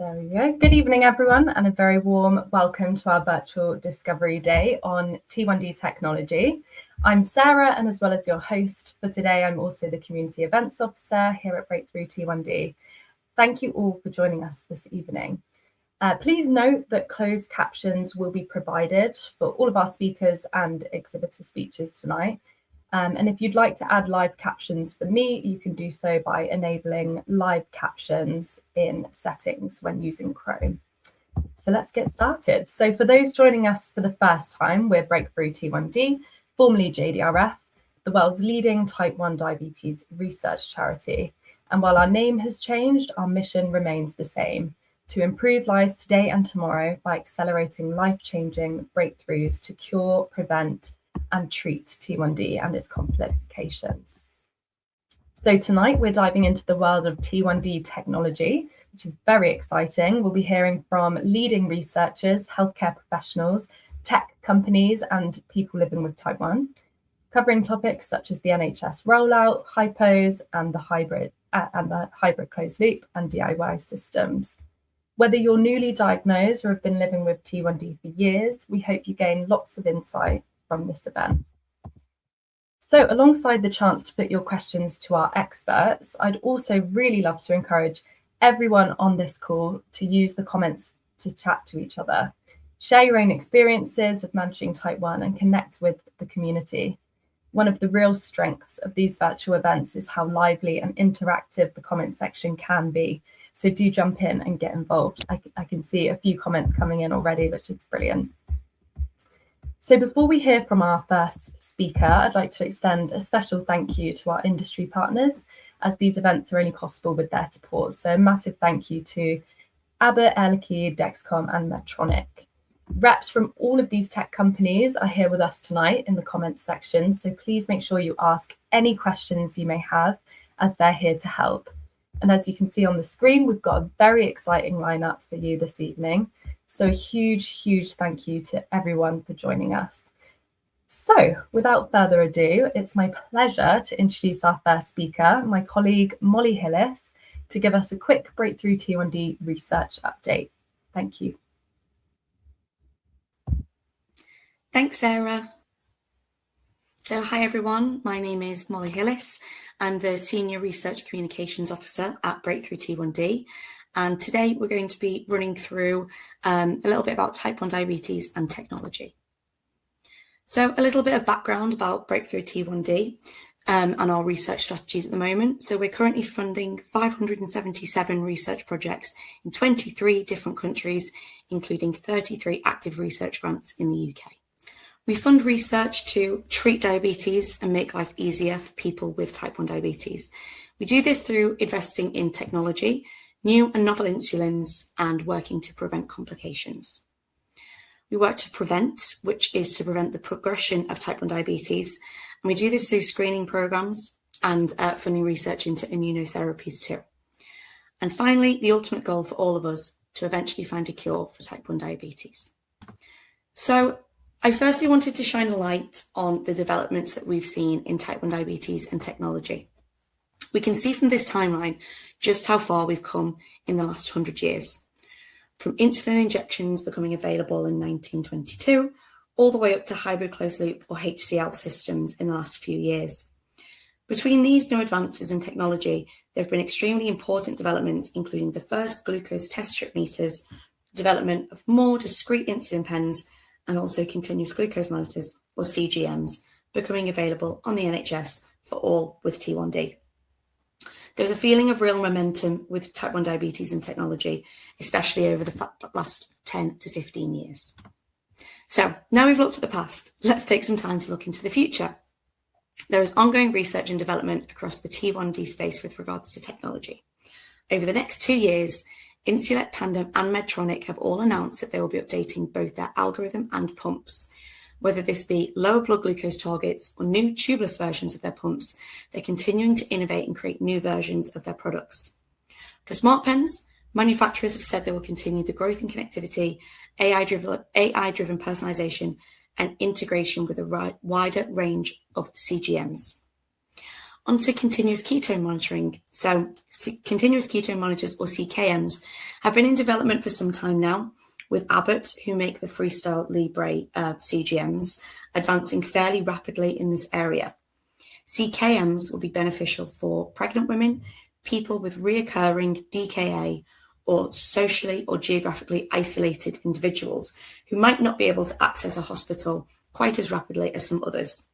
There we go. Good evening, everyone, and a very warm welcome to our virtual Discovery Day on T1D Technology. I'm Sarah, and as well as your host for today, I'm also the Community Events Officer here at Breakthrough T1D. Thank you all for joining us this evening. Please note that closed captions will be provided for all of our speakers and exhibitor speeches tonight. And if you'd like to add live captions for me, you can do so by enabling live captions in settings when using Chrome. So let's get started. So for those joining us for the first time, we're Breakthrough T1D, formerly JDRF, the world's leading type 1 diabetes research charity. And while our name has changed, our mission remains the same: to improve lives today and tomorrow by accelerating life-changing breakthroughs to cure, prevent, and treat T1D and its complications. So tonight we're diving into the world of T1D technology, which is very exciting. We'll be hearing from leading researchers, healthcare professionals, tech companies, and people living with type 1, covering topics such as the NHS rollout, Hypos, and the hybrid closed loop and DIY systems. Whether you're newly diagnosed or have been living with T1D for years, we hope you gain lots of insight from this event. So alongside the chance to put your questions to our experts, I'd also really love to encourage everyone on this call to use the comments to chat to each other. Share your own experiences of managing type 1 and connect with the community. One of the real strengths of these virtual events is how lively and interactive the comment section can be. So do jump in and get involved. I can see a few comments coming in already, which is brilliant. So before we hear from our first speaker, I'd like to extend a special thank you to our industry partners, as these events are only possible with their support. So a massive thank you to Abbott, Liquide, Dexcom, and Medtronic. Reps from all of these tech companies are here with us tonight in the comments section, so please make sure you ask any questions you may have, as they're here to help. And as you can see on the screen, we've got a very exciting lineup for you this evening. So a huge thank you to everyone for joining us. So without further ado, it's my pleasure to introduce our first speaker, my colleague Molly Hillis, to give us a quick Breakthrough T1D research update. Thank you. Thanks, Sarah. So hi everyone, my name is Molly Hillis. I'm the Senior Research Communications Officer at Breakthrough T1D. And today we're going to be running through a little bit about type 1 diabetes and technology. So a little bit of background about Breakthrough T1D and our research strategies at the moment. So we're currently funding 577 research projects in 23 different countries, including 33 active research grants in the UK. We fund research to treat diabetes and make life easier for people with type 1 diabetes. We do this through investing in technology, new and novel insulins, and working to prevent complications. We work to prevent, which is to prevent the progression of type 1 diabetes. And we do this through screening programs and funding research into immunotherapies too. And finally, the ultimate goal for all of us, to eventually find a cure for type 1 diabetes. So I firstly wanted to shine a light on the developments that we've seen in type 1 diabetes and technology. We can see from this timeline just how far we've come in the last 100 years, from insulin injections becoming available in 1922, all the way up to hybrid closed loop or HCL systems in the last few years. Between these new advances in technology, there have been extremely important developments, including the first glucose test strip meters, development of more discrete insulin pens, and also continuous glucose monitors, or CGMs, becoming available on the NHS for all with T1D. There's a feeling of real momentum with type 1 diabetes and technology, especially over the last 10 to 15 years. So now we've looked at the past, let's take some time to look into the future. There is ongoing research and development across the T1D space with regards to technology. Over the next 2 years, Insulet, Tandem, and Medtronic have all announced that they will be updating both their algorithm and pumps. Whether this be lower blood glucose targets or new tubeless versions of their pumps, they're continuing to innovate and create new versions of their products. For smart pens, manufacturers have said they will continue the growth in connectivity, AI-driven personalization, and integration with a wider range of CGMs. Onto continuous ketone monitoring. So continuous ketone monitors, or CKMs, have been in development for some time now, with Abbott, who make the Freestyle Libre CGMs, advancing fairly rapidly in this area. CKMs will be beneficial for pregnant women, people with reoccurring DKA, or socially or geographically isolated individuals who might not be able to access a hospital quite as rapidly as some others.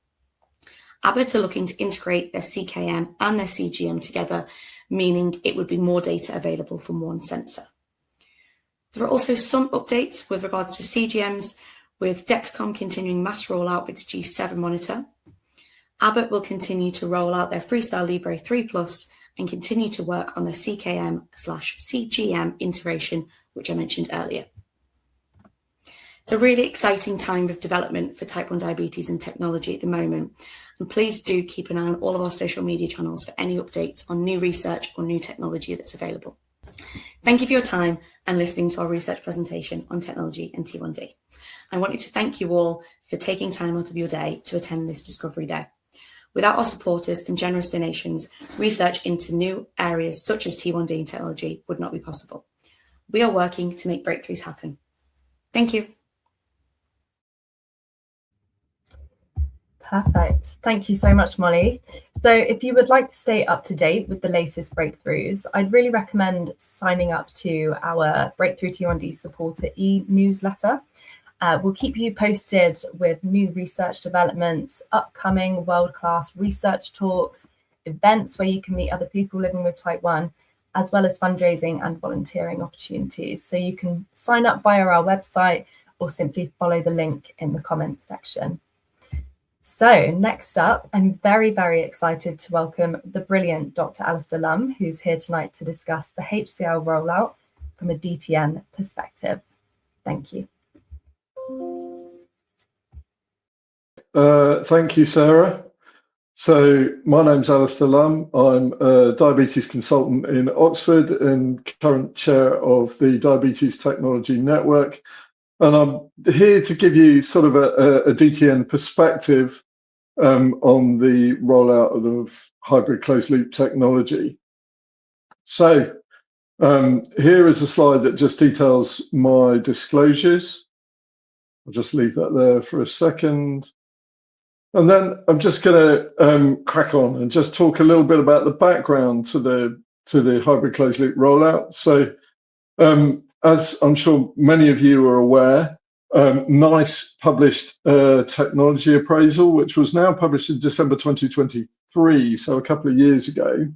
Abbott are looking to integrate their CKM and their CGM together, meaning it would be more data available from one sensor. There are also some updates with regards to CGMs, with Dexcom continuing mass rollout with its G7 monitor. Abbott will continue to roll out their Freestyle Libre 3 Plus and continue to work on their CKM/CGM integration, which I mentioned earlier. It's a really exciting time of development for type 1 diabetes and technology at the moment, and please do keep an eye on all of our social media channels for any updates on new research or new technology that's available. Thank you for your time and listening to our research presentation on technology and T1D. I wanted to thank you all for taking time out of your day to attend this Discovery Day. Without our supporters and generous donations, research into new areas such as T1D and technology would not be possible. We are working to make breakthroughs happen. Thank you. Perfect. Thank you so much, Molly. So if you would like to stay up to date with the latest breakthroughs, I'd really recommend signing up to our Breakthrough T1D Supporter e-newsletter. We'll keep you posted with new research developments, upcoming world-class research talks, events where you can meet other people living with type 1, as well as fundraising and volunteering opportunities. So you can sign up via our website or simply follow the link in the comments section. So next up, I'm very, very excited to welcome the brilliant Dr. Alistair Lum, who's here tonight to discuss the HCL rollout from a DTN perspective. Thank you. Thank you, Sarah. So my name's Alistair Lum. I'm a diabetes consultant in Oxford and current chair of the Diabetes Technology Network. And I'm here to give you sort of a DTN perspective on the rollout of hybrid closed loop technology. So here is a slide that just details my disclosures. I'll just leave that there for a second. And then I'm just going to crack on and just talk a little bit about the background to the hybrid closed loop rollout. So as I'm sure many of you are aware, NICE published a technology appraisal, which was now published in December 2023, so a couple of years ago,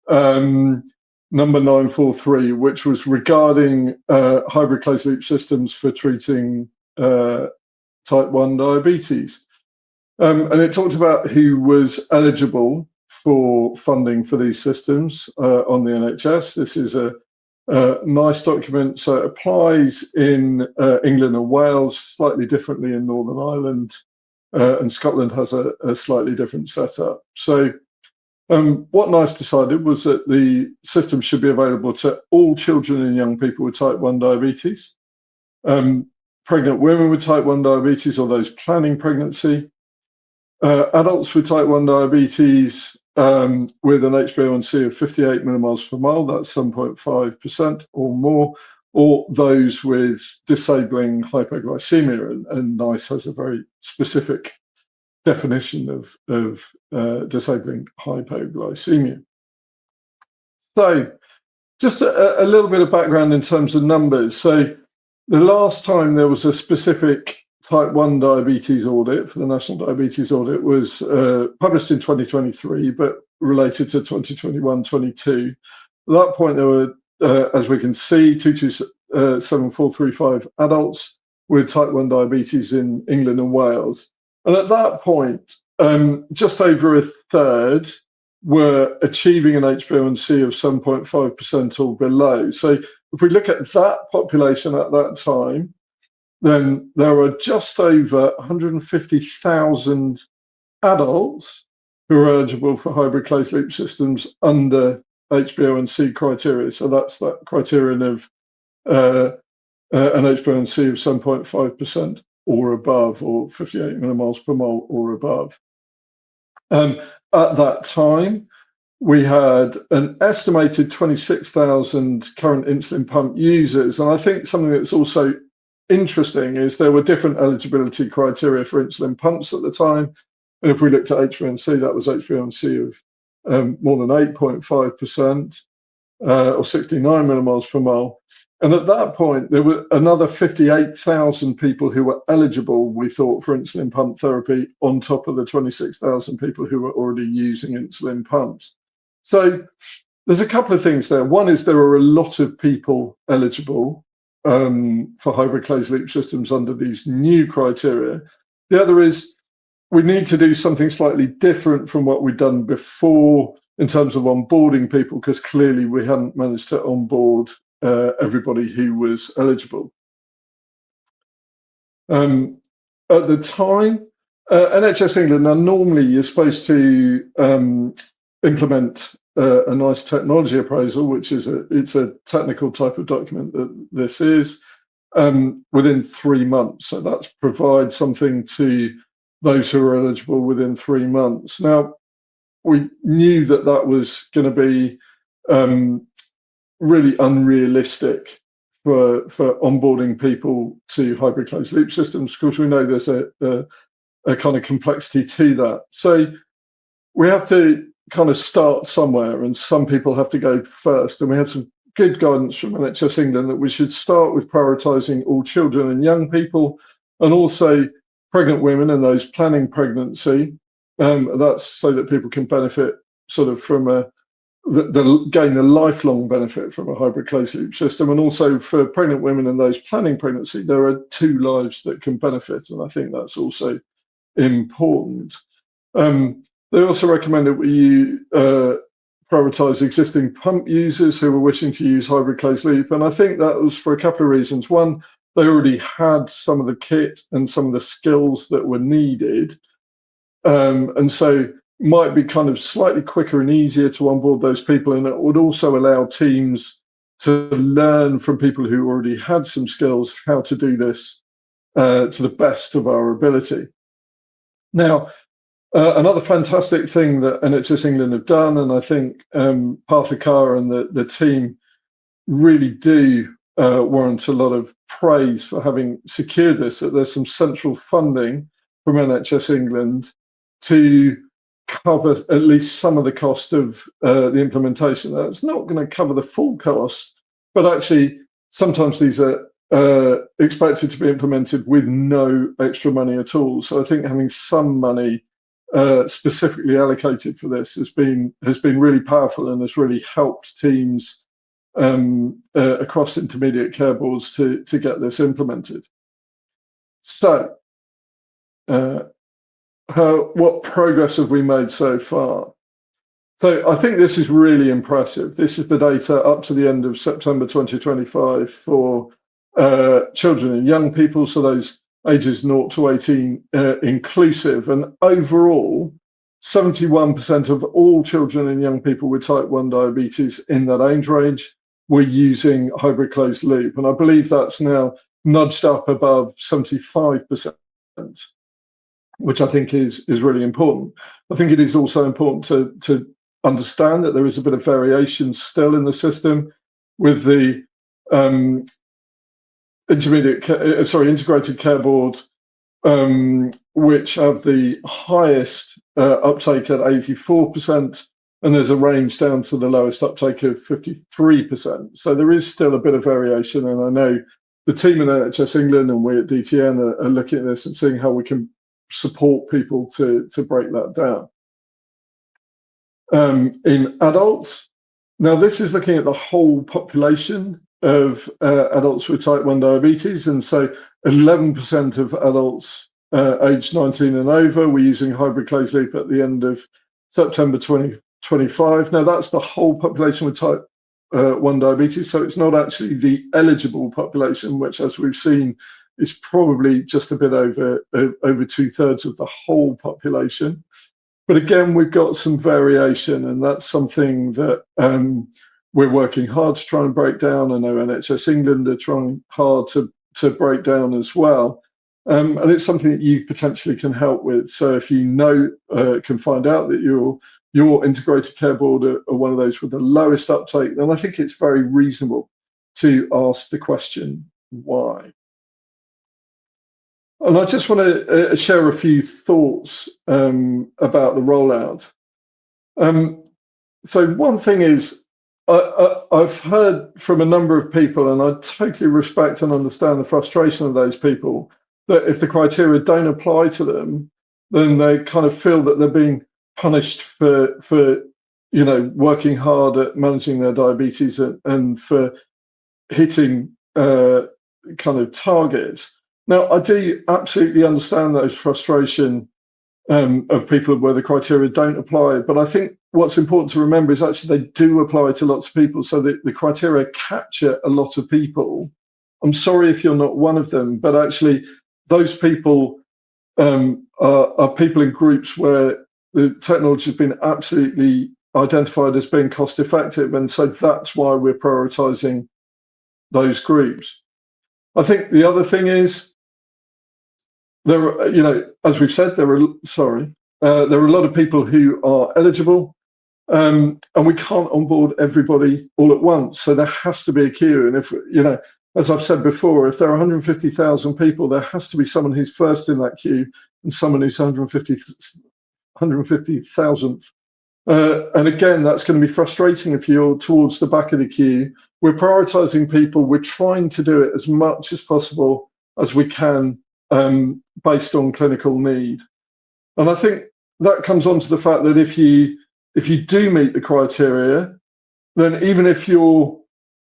number 943, which was regarding hybrid closed loop systems for treating type 1 diabetes. And it talked about who was eligible for funding for these systems on the NHS. This is a NICE document, so it applies in England and Wales, slightly differently in Northern Ireland, and Scotland has a slightly different setup. So what NICE decided was that the system should be available to all children and young people with type 1 diabetes, pregnant women with type 1 diabetes or those planning pregnancy, adults with type 1 diabetes with an HbA1c of 58 millimoles per mile, that's 7.5% or more, or those with disabling hypoglycemia, and NICE has a very specific definition of disabling hypoglycemia. So just a little bit of background in terms of numbers. So the last time there was a specific type 1 diabetes audit for the National Diabetes Audit was published in 2023, but related to 2021-22. At that point, there were, as we can see, 227,435 adults with type 1 diabetes in England and Wales. And at that point, just over a third were achieving an HbA1c of 7.5% or below. So if we look at that population at that time, then there are just over 150,000 adults who are eligible for hybrid closed loop systems under HbA1c criteria. So that's that criterion of an HbA1c of 7.5% or above, or 58 millimoles per mole or above. At that time, we had an estimated 26,000 current insulin pump users. And I think something that's also interesting is there were different eligibility criteria for insulin pumps at the time. And if we looked at HbA1c, that was HbA1c of more than 8.5%, or 69 millimoles per mole. And at that point, there were another 58,000 people who were eligible, we thought, for insulin pump therapy on top of the 26,000 people who were already using insulin pumps. So there's a couple of things there. One is there are a lot of people eligible for hybrid closed loop systems under these new criteria. The other is we need to do something slightly different from what we'd done before in terms of onboarding people, because clearly we hadn't managed to onboard everybody who was eligible. At the time, NHS England, now normally you're supposed to implement a nice technology appraisal, which is it's a technical type of document that this is, within 3 months. So that's provide something to those who are eligible within 3 months. Now, we knew that that was going to be really unrealistic for onboarding people to hybrid closed loop systems. Of course, we know there's a kind of complexity to that. So we have to kind of start somewhere, and some people have to go first. And we had some good guidance from NHS England that we should start with prioritising all children and young people, and also pregnant women and those planning pregnancy. That's so that people can benefit sort of from gain the lifelong benefit from a hybrid closed loop system. And also for pregnant women and those planning pregnancy, there are 2 lives that can benefit, and I think that's also important. They also recommend that we prioritise existing pump users who are wishing to use hybrid closed loop, and I think that was for a couple of reasons. One, they already had some of the kit and some of the skills that were needed, and so might be kind of slightly quicker and easier to onboard those people, and it would also allow teams to learn from people who already had some skills how to do this to the best of our ability. Now, another fantastic thing that NHS England have done, and I think Parthikar and the team really do warrant a lot of praise for having secured this, that there's some central funding from NHS England to cover at least some of the cost of the implementation. That's not going to cover the full cost, but actually sometimes these are expected to be implemented with no extra money at all. So I think having some money specifically allocated for this has been really powerful and has really helped teams across intermediate care boards to get this implemented. So what progress have we made so far? So I think this is really impressive. This is the data up to the end of September 2025 for children and young people, so those ages 0 to 18 inclusive. And overall, 71% of all children and young people with type 1 diabetes in that age range were using hybrid closed loop. And I believe that's now nudged up above 75%. Which I think is really important. I think it is also important to understand that there is a bit of variation still in the system with the integrated care board, which have the highest uptake at 84%, and there's a range down to the lowest uptake of 53%. So there is still a bit of variation, and I know the team in NHS England and we at DTN are looking at this and seeing how we can support people to break that down. In adults, now this is looking at the whole population of adults with type 1 diabetes, and so 11% of adults aged 19 and over were using hybrid closed loop at the end of September 2025. Now that's the whole population with type 1 diabetes, so it's not actually the eligible population, which, as we've seen, is probably just a bit over 2/3 of the whole population. But again, we've got some variation, and that's something that we're working hard to try and break down. I know NHS England are trying hard to break down as well. And it's something that you potentially can help with. So if you know, can find out that your integrated care board are one of those with the lowest uptake, then I think it's very reasonable to ask the question, why? And I just want to share a few thoughts about the rollout. So one thing is, I've heard from a number of people, and I totally respect and understand the frustration of those people, that if the criteria don't apply to them, then they kind of feel that they're being punished for working hard at managing their diabetes and for hitting kind of targets. Now, I do absolutely understand those frustration of people where the criteria don't apply, but I think what's important to remember is actually they do apply to lots of people, so that the criteria capture a lot of people. I'm sorry if you're not one of them, but actually those people are people in groups where the technology has been absolutely identified as being cost effective, and so that's why we're prioritizing those groups. I think the other thing is, there are, as we've said, there are a lot of people who are eligible, and we can't onboard everybody all at once. So there has to be a queue. And if, as I've said before, if there are 150,000 people, there has to be someone who's first in that queue and someone who's 150,000th. And again, that's going to be frustrating if you're towards the back of the queue. We're prioritizing people. We're trying to do it as much as possible as we can, based on clinical need. And I think that comes on to the fact that if you do meet the criteria, then even if you're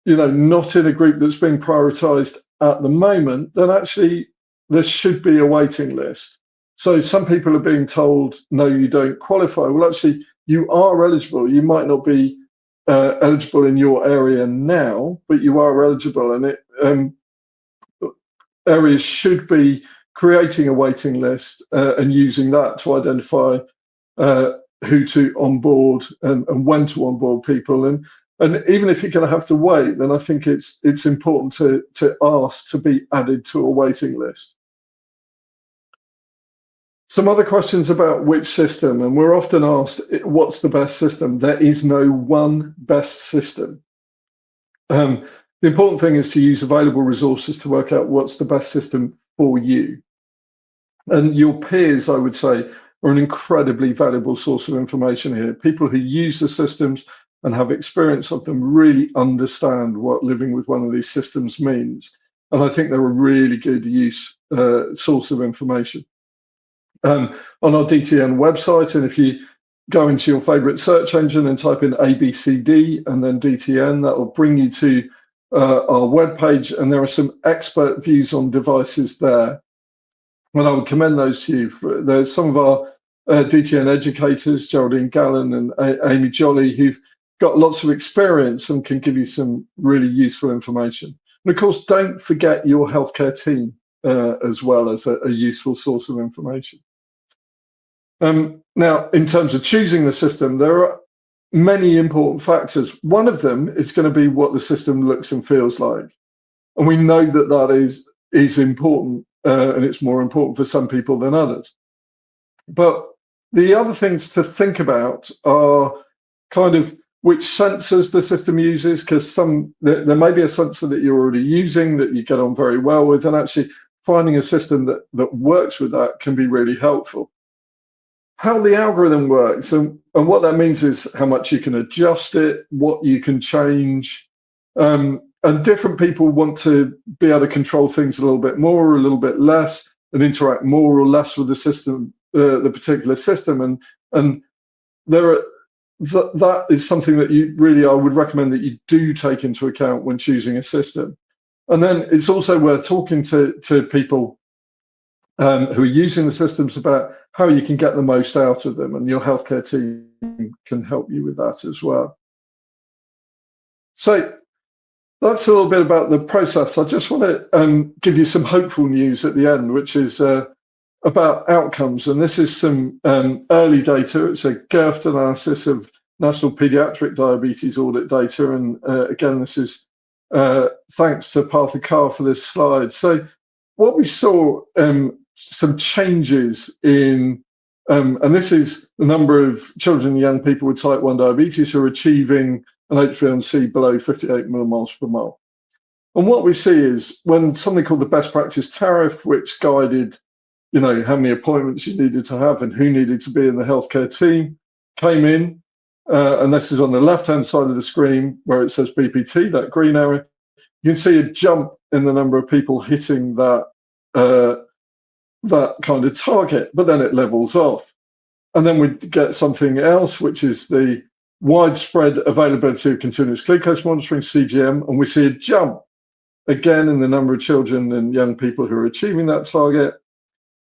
not in a group that's being prioritized at the moment, then actually there should be a waiting list. So some people are being told, no, you don't qualify. Well, actually, you are eligible. You might not be eligible in your area now, but you are eligible, and areas should be creating a waiting list and using that to identify who to onboard and when to onboard people. And even if you're going to have to wait, then I think it's important to ask to be added to a waiting list. Some other questions about which system, and we're often asked, what's the best system? There is no one best system. The important thing is to use available resources to work out what's the best system for you. And your peers, I would say, are an incredibly valuable source of information here. People who use the systems and have experience of them really understand what living with one of these systems means. And I think they're a really good source of information. On our DTN website, and if you go into your favorite search engine and type in ABCD and then DTN, that will bring you to our webpage, and there are some expert views on devices there. And I would commend those to you. There's some of our DTN educators, Geraldine Gallen and Amy Jolly, who've got lots of experience and can give you some really useful information. And of course, don't forget your healthcare team as well as a useful source of information. Now, in terms of choosing the system, there are many important factors. One of them is going to be what the system looks and feels like. And we know that that is important, and it's more important for some people than others. But the other things to think about are kind of which sensors the system uses, because there may be a sensor that you're already using that you get on very well with, and actually finding a system that works with that can be really helpful. How the algorithm works, and what that means is how much you can adjust it, what you can change, and different people want to be able to control things a little bit more or a little bit less, and interact more or less with the system, the particular system, and that is something that I would recommend that you do take into account when choosing a system. And then it's also worth talking to people who are using the systems about how you can get the most out of them, and your healthcare team can help you with that as well. So that's a little bit about the process. I just want to give you some hopeful news at the end, which is about outcomes. And this is some early data. It's a GIRFT analysis of National Pediatric Diabetes Audit data. And again, this is thanks to Partha Kar for this slide. So what we saw, some changes in, and this is the number of children and young people with type 1 diabetes who are achieving an HbA1c below 58 millimoles per mole. And what we see is when something called the best practice tariff, which guided, how many appointments you needed to have and who needed to be in the healthcare team, came in, and this is on the left-hand side of the screen where it says BPT, that green area. You can see a jump in the number of people hitting that kind of target, but then it levels off. And then we get something else, which is the widespread availability of continuous glucose monitoring, CGM, and we see a jump again in the number of children and young people who are achieving that target,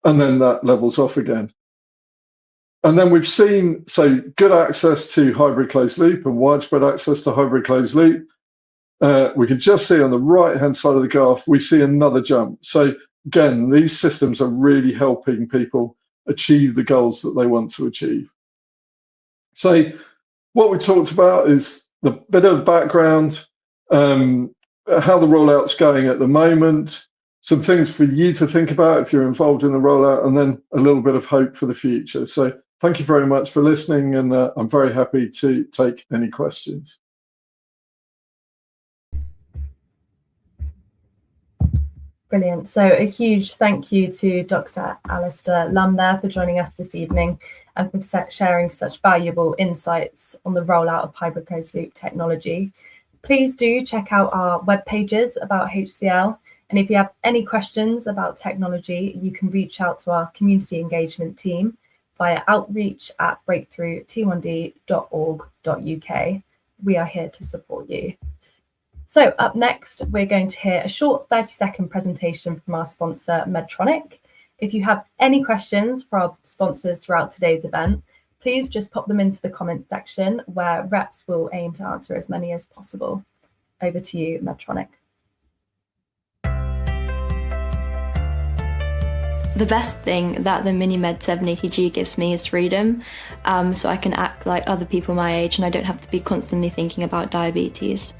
and then that levels off again. And then we've seen, good access to hybrid closed loop and widespread access to hybrid closed loop. We can just see on the right-hand side of the graph, we see another jump. So again, these systems are really helping people achieve the goals that they want to achieve. So what we talked about is the bit of background, how the rollout's going at the moment, some things for you to think about if you're involved in the rollout, and then a little bit of hope for the future. So thank you very much for listening, and I'm very happy to take any questions. Brilliant. So a huge thank you to Dr. Alistair Lum there for joining us this evening and for sharing such valuable insights on the rollout of hybrid closed loop technology. Please do check out our web pages about HCL. And if you have any questions about technology, you can reach out to our community engagement team via outreach@breakthrough-t1d.org.uk. We are here to support you. So up next, we're going to hear a short 30-second presentation from our sponsor, Medtronic. If you have any questions for our sponsors throughout today's event, please just pop them into the comments section where reps will aim to answer as many as possible. Over to you, Medtronic. The best thing that the MiniMed 780G gives me is freedom, so I can act like other people my age and I don't have to be constantly thinking about diabetes.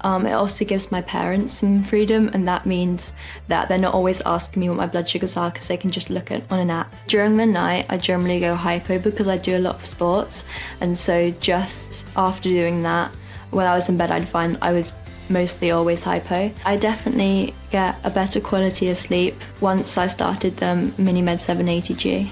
It also gives my parents some freedom, and that means that they're not always asking me what my blood sugars are because they can just look at on an app. During the night, I generally go hypo because I do a lot of sports, and so just after doing that, when I was in bed, I'd find I was mostly always hypo. I definitely get a better quality of sleep once I started the MiniMed 780G.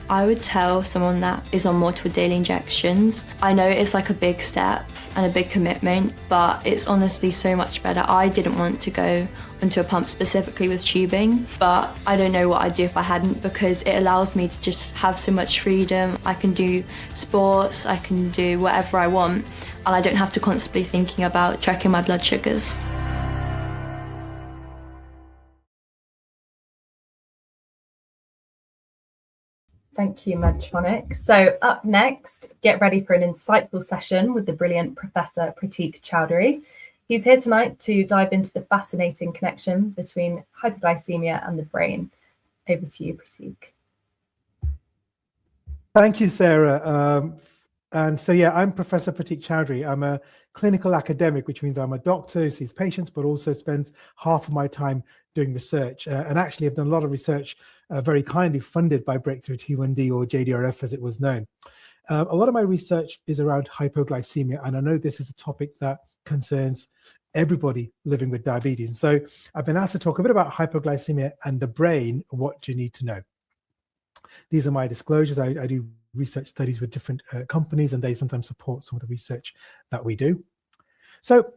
I would tell someone that is on multiple daily injections. I know it's like a big step and a big commitment, but it's honestly so much better. I didn't want to go onto a pump specifically with tubing, but I don't know what I'd do if I hadn't, because it allows me to just have so much freedom. I can do sports, I can do whatever I want, and I don't have to constantly thinking about checking my blood sugars. Thank you, Medtronic. So up next, get ready for an insightful session with the brilliant Professor Pratik Chowdhury. He's here tonight to dive into the fascinating connection between hypoglycemia and the brain. Over to you, Pratik. Thank you, Sarah. And so, yeah, I'm Professor Pratik Chowdhury. I'm a clinical academic, which means I'm a doctor who sees patients, but also spends half of my time doing research. And actually, I've done a lot of research very kindly funded by Breakthrough T1D, or JDRF as it was known. A lot of my research is around hypoglycemia, and I know this is a topic that concerns everybody living with diabetes. And so I've been asked to talk a bit about hypoglycemia and the brain. What do you need to know? These are my disclosures. I do research studies with different companies, and they sometimes support some of the research that we do. So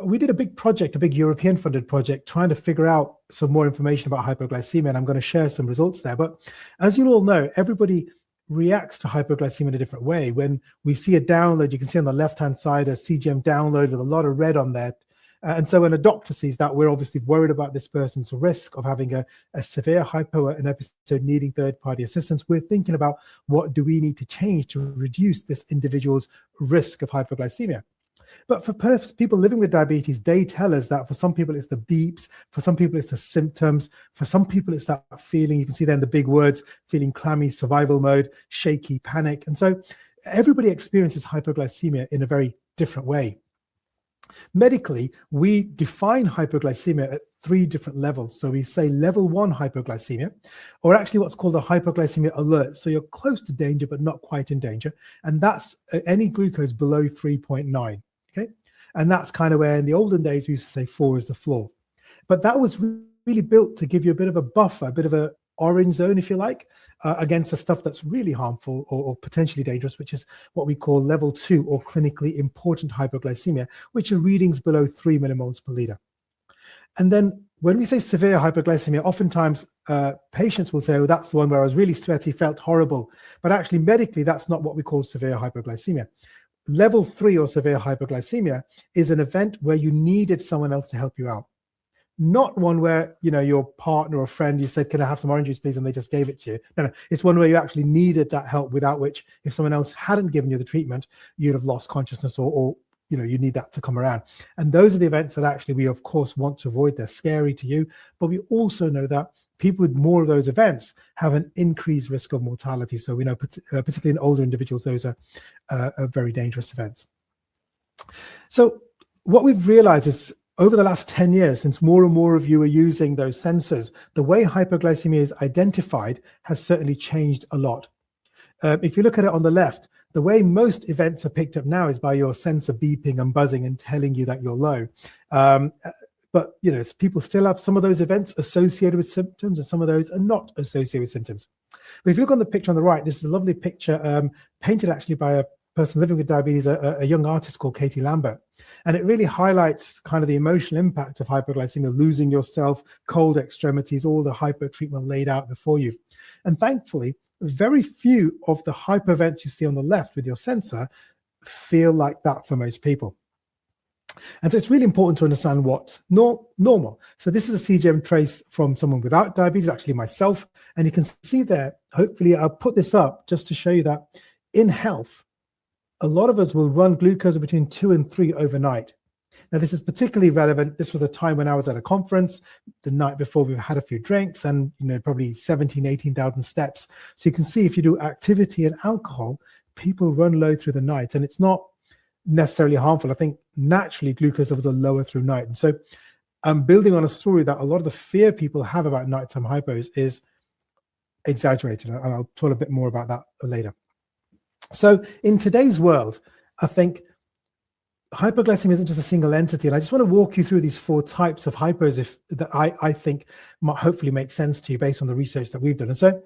we did a big project, a big European funded project, trying to figure out some more information about hypoglycemia, and I'm going to share some results there. But as you all know, everybody reacts to hypoglycemia in a different way. When we see a download, you can see on the left-hand side a CGM download with a lot of red on there. And so when a doctor sees that, we're obviously worried about this person's risk of having a severe hypo, an episode needing third-party assistance. We're thinking about what do we need to change to reduce this individual's risk of hypoglycemia. But for people living with diabetes, they tell us that for some people it's the beeps, for some people it's the symptoms, for some people it's that feeling, you can see there in the big words, feeling clammy, survival mode, shaky, panic. And so everybody experiences hypoglycemia in a very different way. Medically, we define hypoglycemia at 3 different levels. So we say level 1 hypoglycemia, or actually what's called a hypoglycemia alert. So you're close to danger, but not quite in danger. And that's any glucose below 3.9. Okay. And that's kind of where in the olden days we used to say 4 is the floor. But that was really built to give you a bit of a buffer, a bit of a orange zone, if you like, against the stuff that's really harmful or potentially dangerous, which is what we call level 2 or clinically important hypoglycemia, which are readings below 3 millimoles per liter. And then when we say severe hypoglycemia, oftentimes patients will say, oh, that's the one where I was really sweaty, felt horrible. But actually, medically, that's not what we call severe hypoglycemia. Level 3 or severe hypoglycemia is an event where you needed someone else to help you out. Not one where, you know, your partner or friend, you said, can I have some orange juice, please? And they just gave it to you. No, it's one where you actually needed that help, without which, if someone else hadn't given you the treatment, you'd have lost consciousness or you know, you need that to come around. And those are the events that actually we, of course, want to avoid. They're scary to you, but we also know that people with more of those events have an increased risk of mortality. So we know, particularly in older individuals, those are very dangerous events. So what we've realized is, over the last 10 years, since more and more of you are using those sensors, the way hypoglycemia is identified has certainly changed a lot. If you look at it on the left, the way most events are picked up now is by your sensor beeping and buzzing and telling you that you're low. But you know, people still have some of those events associated with symptoms, and some of those are not associated with symptoms. But if you look on the picture on the right, this is a lovely picture painted actually by a person living with diabetes, a young artist called Katie Lambert. And it really highlights kind of the emotional impact of hypoglycemia, losing yourself, cold extremities, all the hypo treatment laid out before you. And thankfully, very few of the hypo events you see on the left with your sensor feel like that for most people. And so it's really important to understand what's normal. So this is a CGM trace from someone without diabetes, actually myself. And you can see there, hopefully I'll put this up just to show you that in health, a lot of us will run glucose between 2 and 3 overnight. Now, this is particularly relevant. This was a time when I was at a conference the night before. We've had a few drinks and, you know, probably 18,000 steps. So you can see if you do activity and alcohol, people run low through the night, and it's not necessarily harmful. I think naturally glucose levels are lower through night. And so I'm building on a story that a lot of the fear people have about nighttime hypos is exaggerated. And I'll talk a bit more about that later. So in today's world, I think hypoglycemia isn't just a single entity. And I just want to walk you through these 4 types of hypos that I think might hopefully make sense to you based on the research that we've done. And so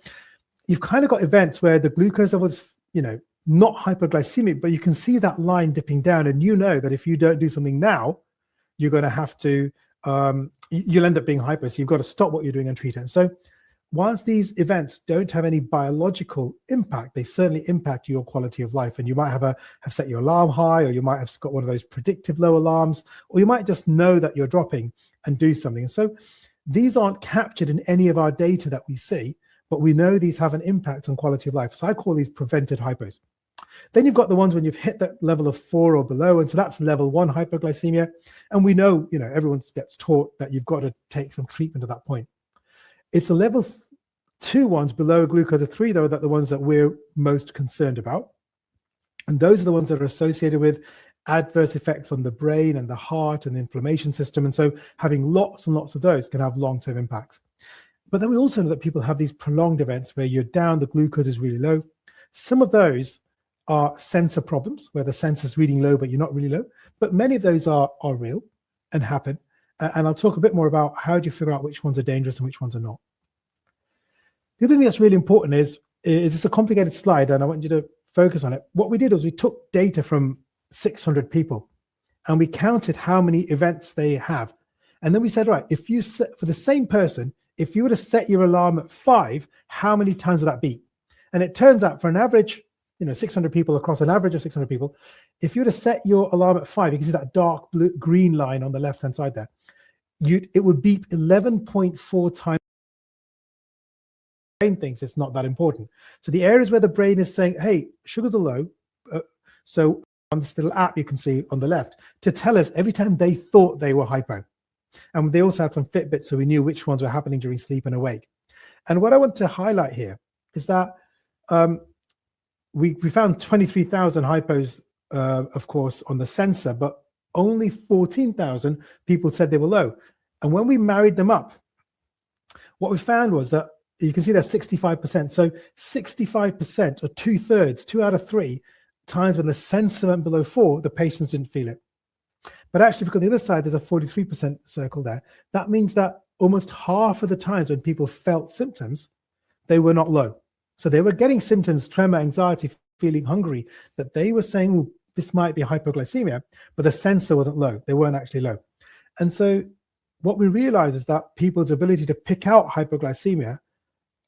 you've kind of got events where the glucose level is, you know, not hypoglycemic, but you can see that line dipping down. And you know that if you don't do something now, you're going to have to, you'll end up being hypo. So you've got to stop what you're doing and treat it. And so whilst these events don't have any biological impact, they certainly impact your quality of life. And you might have set your alarm high, or you might have got one of those predictive low alarms, or you might just know that you're dropping and do something. And so these aren't captured in any of our data that we see, but we know these have an impact on quality of life. So I call these prevented hypos. Then you've got the ones when you've hit that level of 4 or below. And so that's level 1 hypoglycemia. And we know, you know, everyone gets taught that you've got to take some treatment at that point. It's the level 2 ones below glucose of 3, though, that the ones that we're most concerned about. And those are the ones that are associated with adverse effects on the brain and the heart and the inflammation system. And so having lots and lots of those can have long-term impacts. But then we also know that people have these prolonged events where you're down, the glucose is really low. Some of those are sensor problems where the sensor's reading low, but you're not really low. But many of those are real and happen. And I'll talk a bit more about how do you figure out which ones are dangerous and which ones are not. The other thing that's really important is it's a complicated slide, and I want you to focus on it. What we did was we took data from 600 people and we counted how many events they have. And then we said, right, if you set, for the same person, if you were to set your alarm at 5, how many times would that beep? And it turns out for an average, 600 people across an average of 600 people, if you were to set your alarm at 5, you can see that dark green line on the left-hand side there. It would beep 11.4 times. Brain thinks it's not that important. So the areas where the brain is saying, hey, sugars are low. So on this little app you can see on the left to tell us every time they thought they were hypo. And they also had some Fitbits, so we knew which ones were happening during sleep and awake. And what I want to highlight here is that we found 23,000 hypos, of course, on the sensor, but only 14,000 people said they were low. And when we married them up, what we found was that you can see that 65%. So 65%, or 2/3, 2 out of 3 times when the sensor went below 4, the patients didn't feel it. But actually, because on the other side, there's a 43% circle there. That means that almost half of the times when people felt symptoms, they were not low. So they were getting symptoms, tremor, anxiety, feeling hungry, that they were saying, oh, this might be hypoglycemia, but the sensor wasn't low. They weren't actually low. And so what we realize is that people's ability to pick out hypoglycemia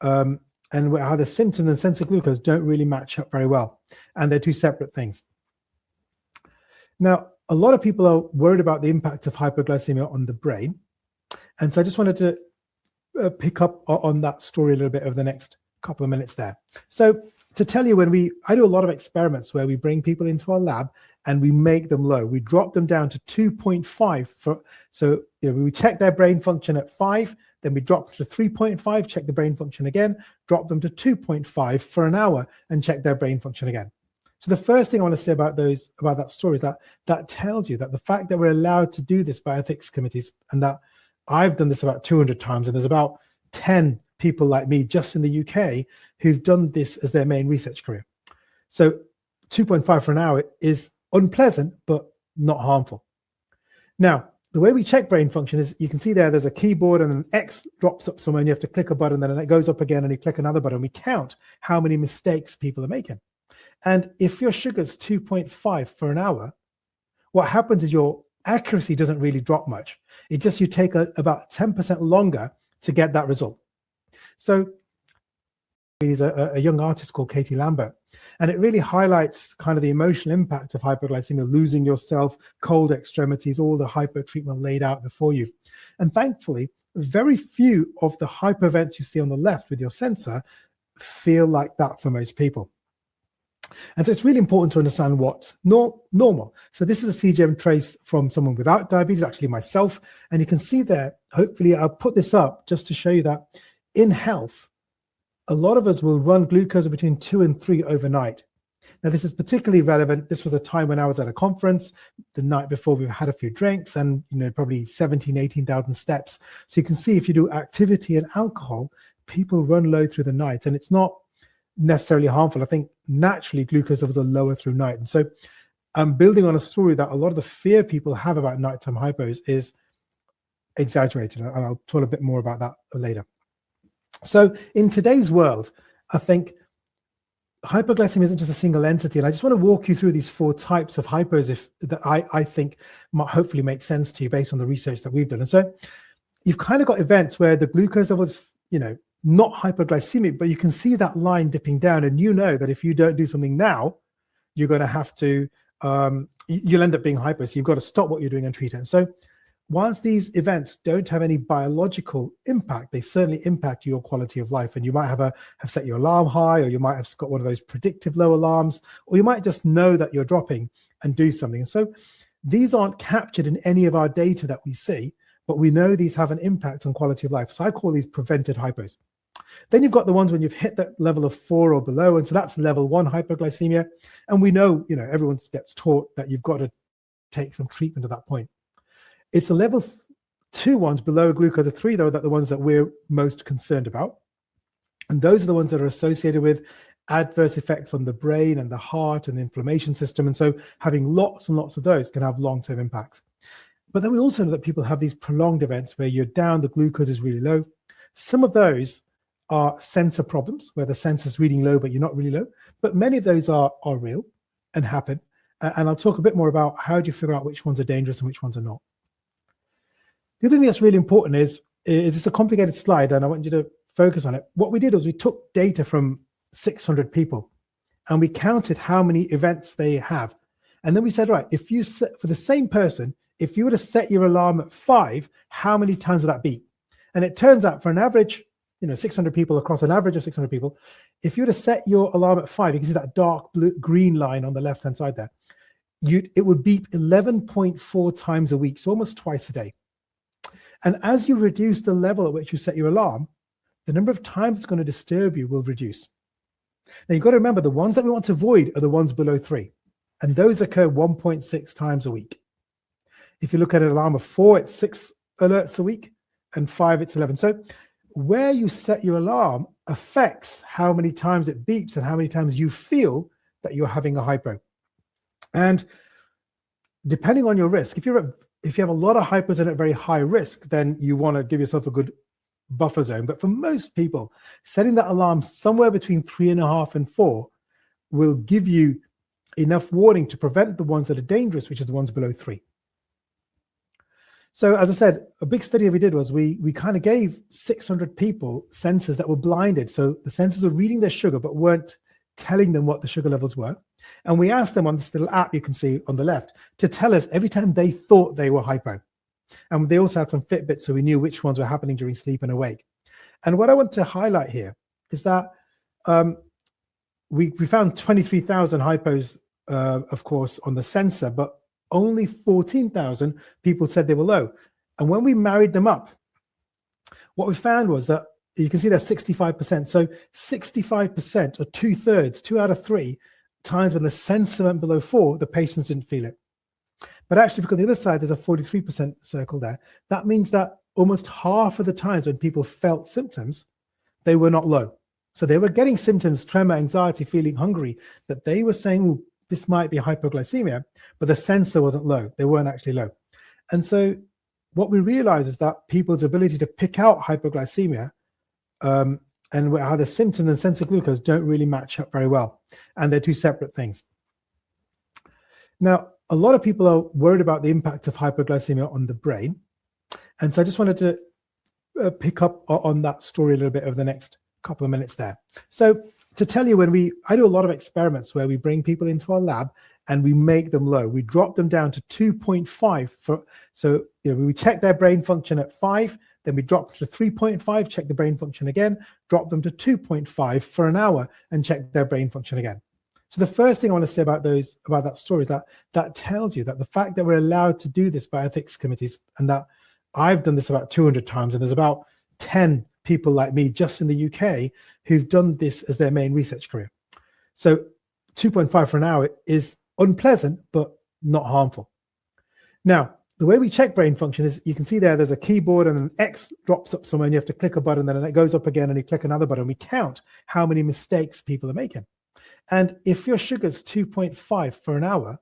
and how the symptoms and sensor glucose don't really match up very well. And they're two separate things. Now, a lot of people are worried about the impact of hypoglycemia on the brain. And so I just wanted to pick up on that story a little bit over the next couple of minutes there. So to tell you, I do a lot of experiments where we bring people into our lab and we make them low. We drop them down to 2.5. We check their brain function at 5, then we drop to 3.5, check the brain function again, drop them to 2.5 for an hour and check their brain function again. So the first thing I want to say about that story is that tells you that the fact that we're allowed to do this by ethics committees, and that I've done this about 200 times, and there's about 10 people like me just in the UK who've done this as their main research career. So 2.5 for an hour is unpleasant, but not harmful. Now, the way we check brain function is, you can see there's a keyboard and an X drops up somewhere and you have to click a button, then it goes up again and you click another button. We count how many mistakes people are making. And if your sugar's 2.5 for an hour, what happens is your accuracy doesn't really drop much. It just, you take about 10% longer to get that result. So there's a young artist called Katie Lambert, and it really highlights kind of the emotional impact of hypoglycemia, losing yourself, cold extremities, all the hypo treatment laid out before you. And thankfully, very few of the hypo events you see on the left with your sensor feel like that for most people. And so it's really important to understand what's normal. So this is a CGM trace from someone without diabetes, actually myself. And you can see there, hopefully I'll put this up just to show you that in health, a lot of us will run glucose between 2 and 3 overnight. Now, this is particularly relevant. This was a time when I was at a conference the night before. We've had a few drinks and, probably 17, 18,000 steps. So you can see if you do activity and alcohol, people run low through the night, and it's not necessarily harmful. I think naturally glucose levels are lower through night. And so I'm building on a story that a lot of the fear people have about nighttime hypos is exaggerated. And I'll talk a bit more about that later. So in today's world, I think hypoglycemia isn't just a single entity. And I just want to walk you through these 4 types of hypos that I think might hopefully make sense to you based on the research that we've done. And so you've kind of got events where the glucose level is, not hypoglycemic, but you can see that line dipping down, and that if you don't do something now, you're going to have to, you'll end up being hypo. So you've got to stop what you're doing and treat it. And so once these events don't have any biological impact, they certainly impact your quality of life. And you might have set your alarm high, or you might have got one of those predictive low alarms, or you might just know that you're dropping and do something. And so these aren't captured in any of our data that we see, but we know these have an impact on quality of life. So I call these prevented hypos. Then you've got the ones when you've hit that level of 4 or below. And so that's level 1 hypoglycemia. And we know, everyone gets taught that you've got to take some treatment at that point. It's the level 2 ones below glucose 3, though, that the ones that we're most concerned about. And those are the ones that are associated with adverse effects on the brain and the heart and the inflammation system. And so having lots and lots of those can have long-term impacts. But then we also know that people have these prolonged events where you're down, the glucose is really low. Some of those are sensor problems where the sensor's reading low, but you're not really low. But many of those are real and happen. And I'll talk a bit more about how do you figure out which ones are dangerous and which ones are not. The other thing that's really important is it's a complicated slide, and I want you to focus on it. What we did was we took data from 600 people and we counted how many events they have. And then we said, right, if you set, for the same person, if you were to set your alarm at 5, how many times would that be? And it turns out for an average, 600 people across an average of 600 people, if you were to set your alarm at 5, you can see that dark green line on the left-hand side there. It would beep 11.4 times a week, so almost twice a day. And as you reduce the level at which you set your alarm, the number of times it's going to disturb you will reduce. Now, you've got to remember, the ones that we want to avoid are the ones below 3. And those occur 1.6 times a week. If you look at an alarm of 4, it's 6 alerts a week, and 5, it's 11. So where you set your alarm affects how many times it beeps and how many times you feel that you're having a hypo. And depending on your risk, if you have a lot of hypos and at very high risk, then you want to give yourself a good buffer zone. But for most people, setting that alarm somewhere between 3.5 and 4 will give you enough warning to prevent the ones that are dangerous, which is the ones below 3. So as I said, a big study we did was we kind of gave 600 people sensors that were blinded. So the sensors were reading their sugar, but weren't telling them what the sugar levels were. And we asked them on this little app you can see on the left to tell us every time they thought they were hypo. And they also had some Fitbits, so we knew which ones were happening during sleep and awake. And what I want to highlight here is that we found 23,000 hypos, of course, on the sensor, but only 14,000 people said they were low. And when we married them up, what we found was that you can see that 65%. So 65%, or 2/3, 2 out of 3 times when the sensor went below 4, the patients didn't feel it. But actually, because on the other side, there's a 43% circle there. That means that almost half of the times when people felt symptoms, they were not low. So they were getting symptoms, tremor, anxiety, feeling hungry, that they were saying, "Ooh, this might be hypoglycemia," but the sensor wasn't low. They weren't actually low. And so what we realize is that people's ability to pick out hypoglycemia and how the symptom and sense of glucose don't really match up very well. And they're two separate things. Now, a lot of people are worried about the impact of hypoglycemia on the brain. And so I just wanted to pick up on that story a little bit over the next couple of minutes there. So to tell you, I do a lot of experiments where we bring people into our lab and we make them low. We drop them down to 2.5. So we check their brain function at 5, then we drop them to 3.5, check the brain function again, drop them to 2.5 for an hour and check their brain function again. So the first thing I want to say about that story is that tells you that the fact that we're allowed to do this by ethics committees, and that I've done this about 200 times, and there's about 10 people like me just in the UK who've done this as their main research career. So 2.5 for an hour is unpleasant, but not harmful. Now, the way we check brain function is, you can see there's a keyboard and an X drops up somewhere and you have to click a button, then it goes up again and you click another button. We count how many mistakes people are making. And if your sugar's 2.5 for an hour,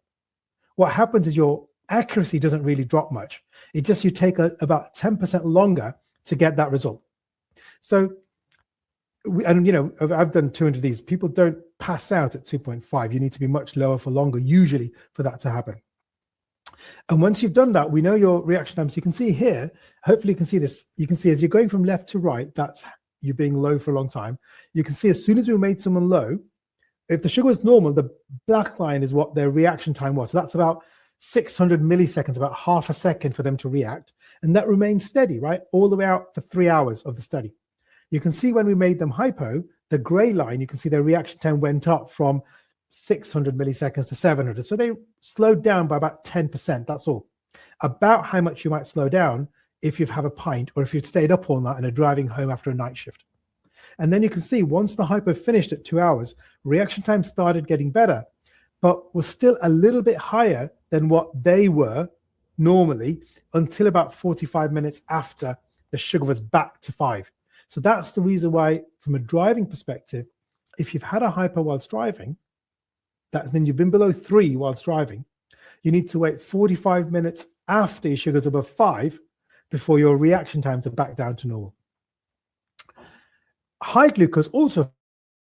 what happens is your accuracy doesn't really drop much. It just, you take about 10% longer to get that result. So, I've done 200 of these. People don't pass out at 2.5. You need to be much lower for longer, usually, for that to happen. And once you've done that, we know your reaction time. So you can see here, hopefully you can see this. You can see as you're going from left to right, that's you being low for a long time. You can see as soon as we made someone low, if the sugar was normal, the black line is what their reaction time was. So that's about 600 milliseconds, about half a second for them to react. And that remained steady, right? All the way out for 3 hours of the study. You can see when we made them hypo, the gray line, you can see their reaction time went up from 600 milliseconds to 700. So they slowed down by about 10%. That's all. About how much you might slow down if you have a pint or if you've stayed up all night and are driving home after a night shift. And then you can see once the hypo finished at 2 hours, reaction time started getting better, but was still a little bit higher than what they were normally until about 45 minutes after the sugar was back to 5. So that's the reason why, from a driving perspective, if you've had a hypo whilst driving, that means you've been below 3 whilst driving, you need to wait 45 minutes after your sugar's above 5 before your reaction times are back down to normal. High glucose also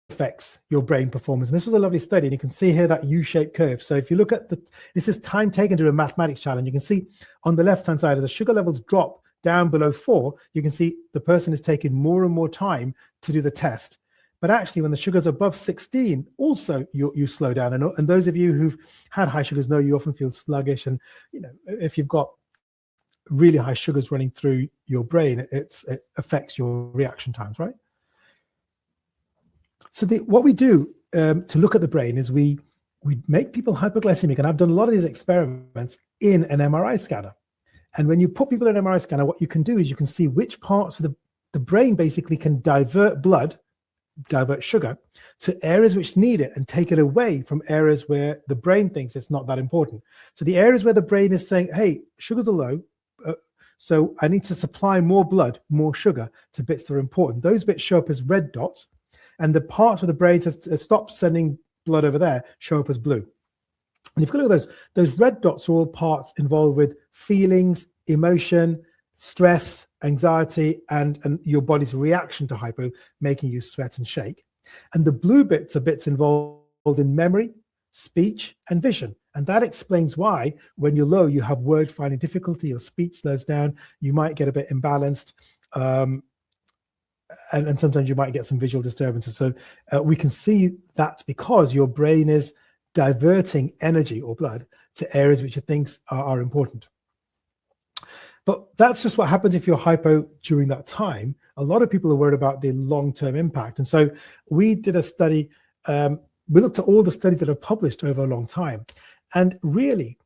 affects your brain performance. And this was a lovely study, and you can see here that U-shaped curve. So if you look at this is time taken to do a mathematics challenge. You can see on the left-hand side, as the sugar levels drop down below 4, you can see the person is taking more and more time to do the test. But actually, when the sugar's above 16, also you slow down. And those of you who've had high sugars know you often feel sluggish. And if you've got really high sugars running through your brain, it affects your reaction times, right? So what we do to look at the brain is we make people hypoglycemic. And I've done a lot of these experiments in an MRI scanner. And when you put people in an MRI scanner, what you can do is you can see which parts of the brain basically can divert blood divert sugar to areas which need it and take it away from areas where the brain thinks it's not that important. So the areas where the brain is saying, hey, sugars are low, so I need to supply more blood, more sugar to bits that are important. Those bits show up as red dots, and the parts where the brain says stop sending blood over there show up as blue. And if you look at those red dots are all parts involved with feelings, emotion, stress, anxiety, and your body's reaction to hypo, making you sweat and shake. And the blue bits are bits involved in memory, speech, and vision. And that explains why when you're low, you have word finding difficulty, your speech slows down, you might get a bit imbalanced, and sometimes you might get some visual disturbances. So we can see that's because your brain is diverting energy or blood to areas which it thinks are important. But that's just what happens if you're hypo during that time. A lot of people are worried about the long-term impact. And so we did a study, we looked at all the studies that are published over a long time. And really,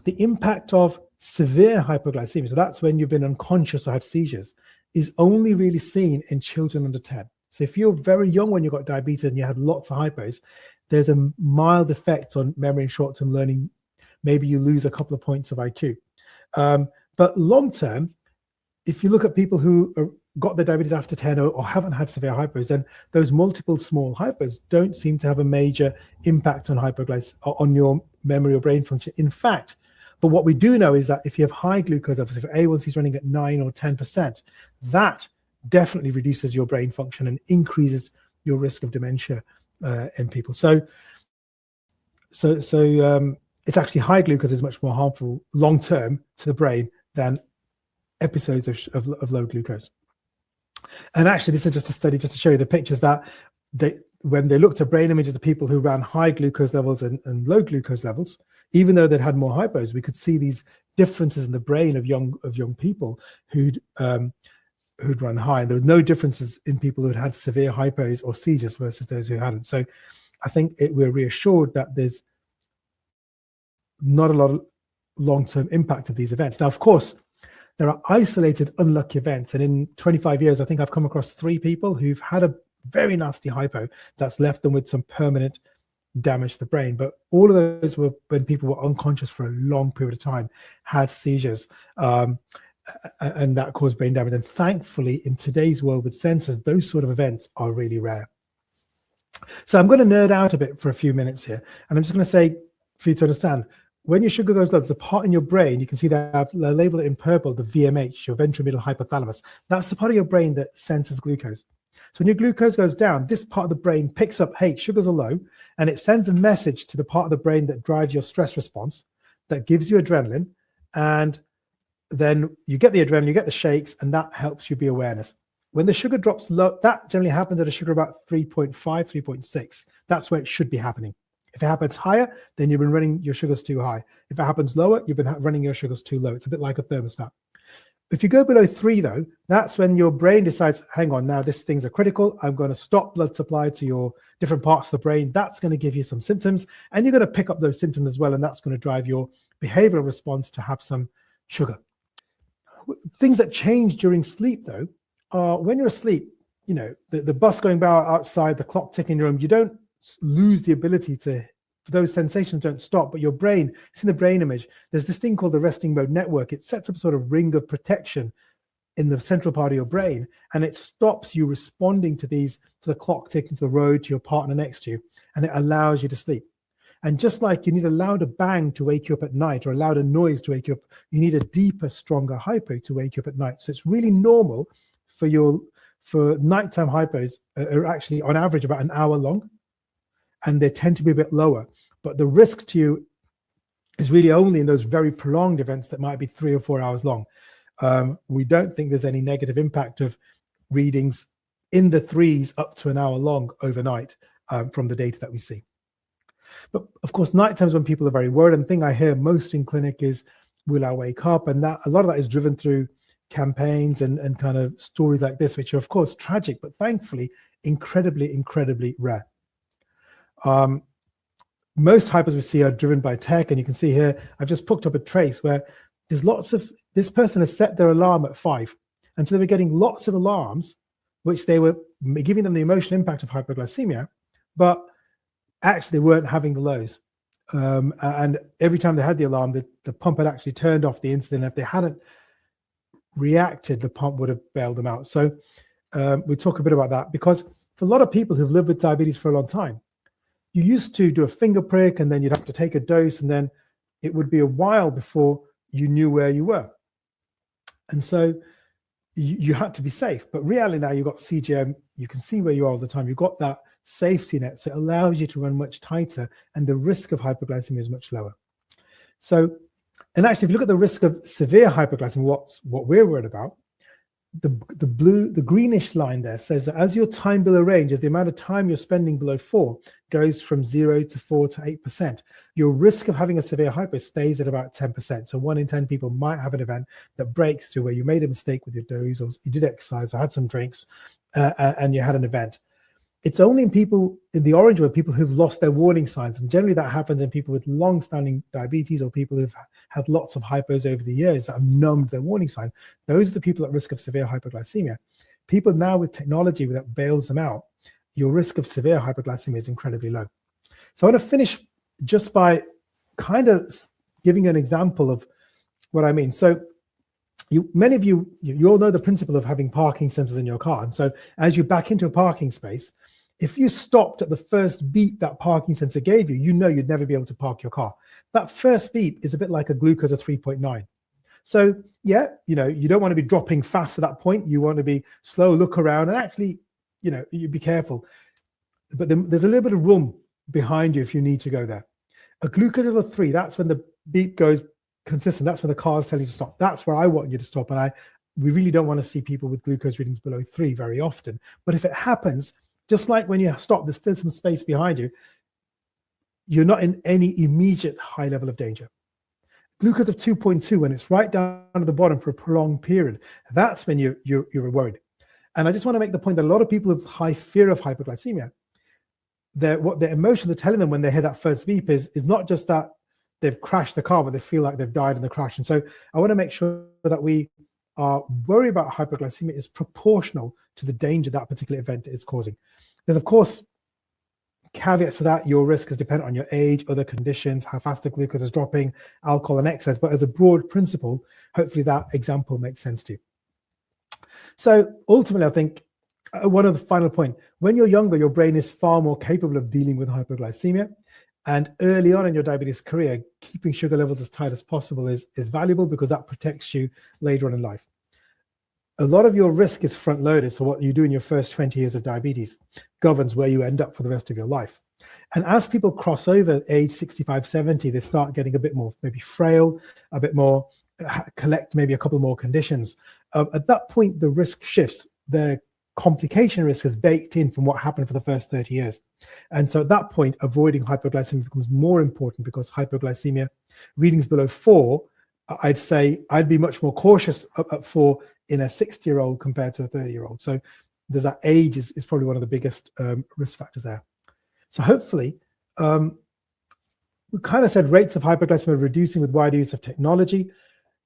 the impact of severe hypoglycemia, so that's when you've been unconscious or had seizures, is only really seen in children under 10. So if you're very young when you got diabetes and you had lots of hypos, there's a mild effect on memory and short-term learning. Maybe you lose a couple of points of IQ. But long-term, if you look at people who got their diabetes after 10 or haven't had severe hypos, then those multiple small hypos don't seem to have a major impact on on your memory or brain function. In fact, but what we do know is that if you have high glucose levels, if A1C is running at 9 or 10%, that definitely reduces your brain function and increases your risk of dementia in people. So it's actually high glucose is much more harmful long-term to the brain than episodes of low glucose. And actually, this is just a study just to show you the pictures that when they looked at brain images of people who ran high glucose levels and low glucose levels, even though they'd had more hypos, we could see these differences in the brain of young people who'd run high. And there were no differences in people who'd had severe hypos or seizures versus those who hadn't. So I think we're reassured that there's not a lot of long-term impact of these events. Now, of course, there are isolated unlucky events. And in 25 years, I think I've come across 3 people who've had a very nasty hypo that's left them with some permanent damage to the brain. But all of those were when people were unconscious for a long period of time, had seizures, and that caused brain damage. And thankfully, in today's world with sensors, those sort of events are really rare. So I'm going to nerd out a bit for a few minutes here. And I'm just going to say, for you to understand, when your sugar goes low, there's a part in your brain, you can see that I've labeled it in purple, the VMH, your ventromedial hypothalamus. That's the part of your brain that senses glucose. So when your glucose goes down, this part of the brain picks up, hey, sugars are low, and it sends a message to the part of the brain that drives your stress response, that gives you adrenaline, and then you get the adrenaline, you get the shakes, and that helps you be awareness. When the sugar drops low, that generally happens at a sugar about 3.5, 3.6. That's where it should be happening. If it happens higher, then you've been running your sugars too high. If it happens lower, you've been running your sugars too low. It's a bit like a thermostat. If you go below 3, though, that's when your brain decides, hang on, now these things are critical. I'm going to stop blood supply to your different parts of the brain. That's going to give you some symptoms, and you're going to pick up those symptoms as well, and that's going to drive your behavioral response to have some sugar. Things that change during sleep, though, are when you're asleep, you know, the bus going by outside, the clock ticking in your room, you don't lose the ability to, those sensations don't stop, but your brain, it's in the brain image, there's this thing called the resting mode network. It sets up a sort of ring of protection in the central part of your brain, and it stops you responding to the clock ticking, to the road, to your partner next to you, and it allows you to sleep. And just like you need a louder bang to wake you up at night, or a louder noise to wake you up, you need a deeper, stronger hypo to wake you up at night. So it's really normal for nighttime hypos are actually on average about an hour long, and they tend to be a bit lower. But the risk to you is really only in those very prolonged events that might be 3 or 4 hours long. We don't think there's any negative impact of readings in the 3s up to an hour long overnight from the data that we see. But of course, night times when people are very worried, and the thing I hear most in clinic is, will I wake up? And that a lot of that is driven through campaigns and kind of stories like this, which are of course tragic, but thankfully incredibly, incredibly rare. Most hypos we see are driven by tech, and you can see here, I've just picked up a trace where there's lots of, this person has set their alarm at 5, and so they were getting lots of alarms which they were giving them the emotional impact of hypoglycemia, but actually they weren't having the lows. And every time they had the alarm, the pump had actually turned off the insulin. If they hadn't reacted, the pump would have bailed them out. So we talk a bit about that, because for a lot of people who've lived with diabetes for a long time, you used to do a finger prick and then you'd have to take a dose, and then it would be a while before you knew where you were. And so you had to be safe. But reality now, you've got CGM, you can see where you are all the time. You've got that safety net, so it allows you to run much tighter, and the risk of hypoglycemia is much lower. So, and actually, if you look at the risk of severe hypoglycemia, what we're worried about, the greenish line there says that as your time below range, as the amount of time you're spending below 4 goes from 0 to 4 to 8%, your risk of having a severe hypo stays at about 10%. So 1 in 10 people might have an event that breaks through where you made a mistake with your dose, or you did exercise, or had some drinks, and you had an event. It's only in people in the orange where people who've lost their warning signs, and generally that happens in people with long-standing diabetes or people who've had lots of hypos over the years that have numbed their warning sign. Those are the people at risk of severe hypoglycemia. People now with technology that bails them out, your risk of severe hypoglycemia is incredibly low. So I want to finish just by kind of giving you an example of what I mean. So many of you all know the principle of having parking sensors in your car. And so as you back into a parking space, if you stopped at the first beep that parking sensor gave you, you know you'd never be able to park your car. That first beep is a bit like a glucose of 3.9. So yeah, you don't want to be dropping fast at that point. You want to be slow, look around, and actually, you be careful. But there's a little bit of room behind you if you need to go there. A glucose of a 3, that's when the beep goes consistent. That's when the car is telling you to stop. That's where I want you to stop. And we really don't want to see people with glucose readings below 3 very often. But if it happens, just like when you stop, there's still some space behind you, you're not in any immediate high level of danger. Glucose of 2.2, when it's right down at the bottom for a prolonged period, that's when you're worried. And I just want to make the point that a lot of people have high fear of hypoglycemia. What their emotions are telling them when they hear that first beep is not just that they've crashed the car, but they feel like they've died in the crash. And so I want to make sure that we are worried about hypoglycemia is proportional to the danger that particular event is causing. There's, of course, caveats to that. Your risk is dependent on your age, other conditions, how fast the glucose is dropping, alcohol and exercise. But as a broad principle, hopefully that example makes sense to you. So ultimately, I think one of the final point, when you're younger, your brain is far more capable of dealing with hypoglycemia. And early on in your diabetes career, keeping sugar levels as tight as possible is valuable, because that protects you later on in life. A lot of your risk is front loaded. So what you do in your first 20 years of diabetes governs where you end up for the rest of your life. And as people cross over age 65, 70, they start getting a bit more maybe frail, a bit more, collect maybe a couple more conditions. At that point, the risk shifts. The complication risk is baked in from what happened for the first 30 years. And so at that point, avoiding hypoglycemia becomes more important, because hypoglycemia readings below 4, I'd say I'd be much more cautious at 4 in a 60-year-old compared to a 30-year-old. So there's that age is probably one of the biggest risk factors there. So hopefully, we kind of said rates of hypoglycemia reducing with wider use of technology.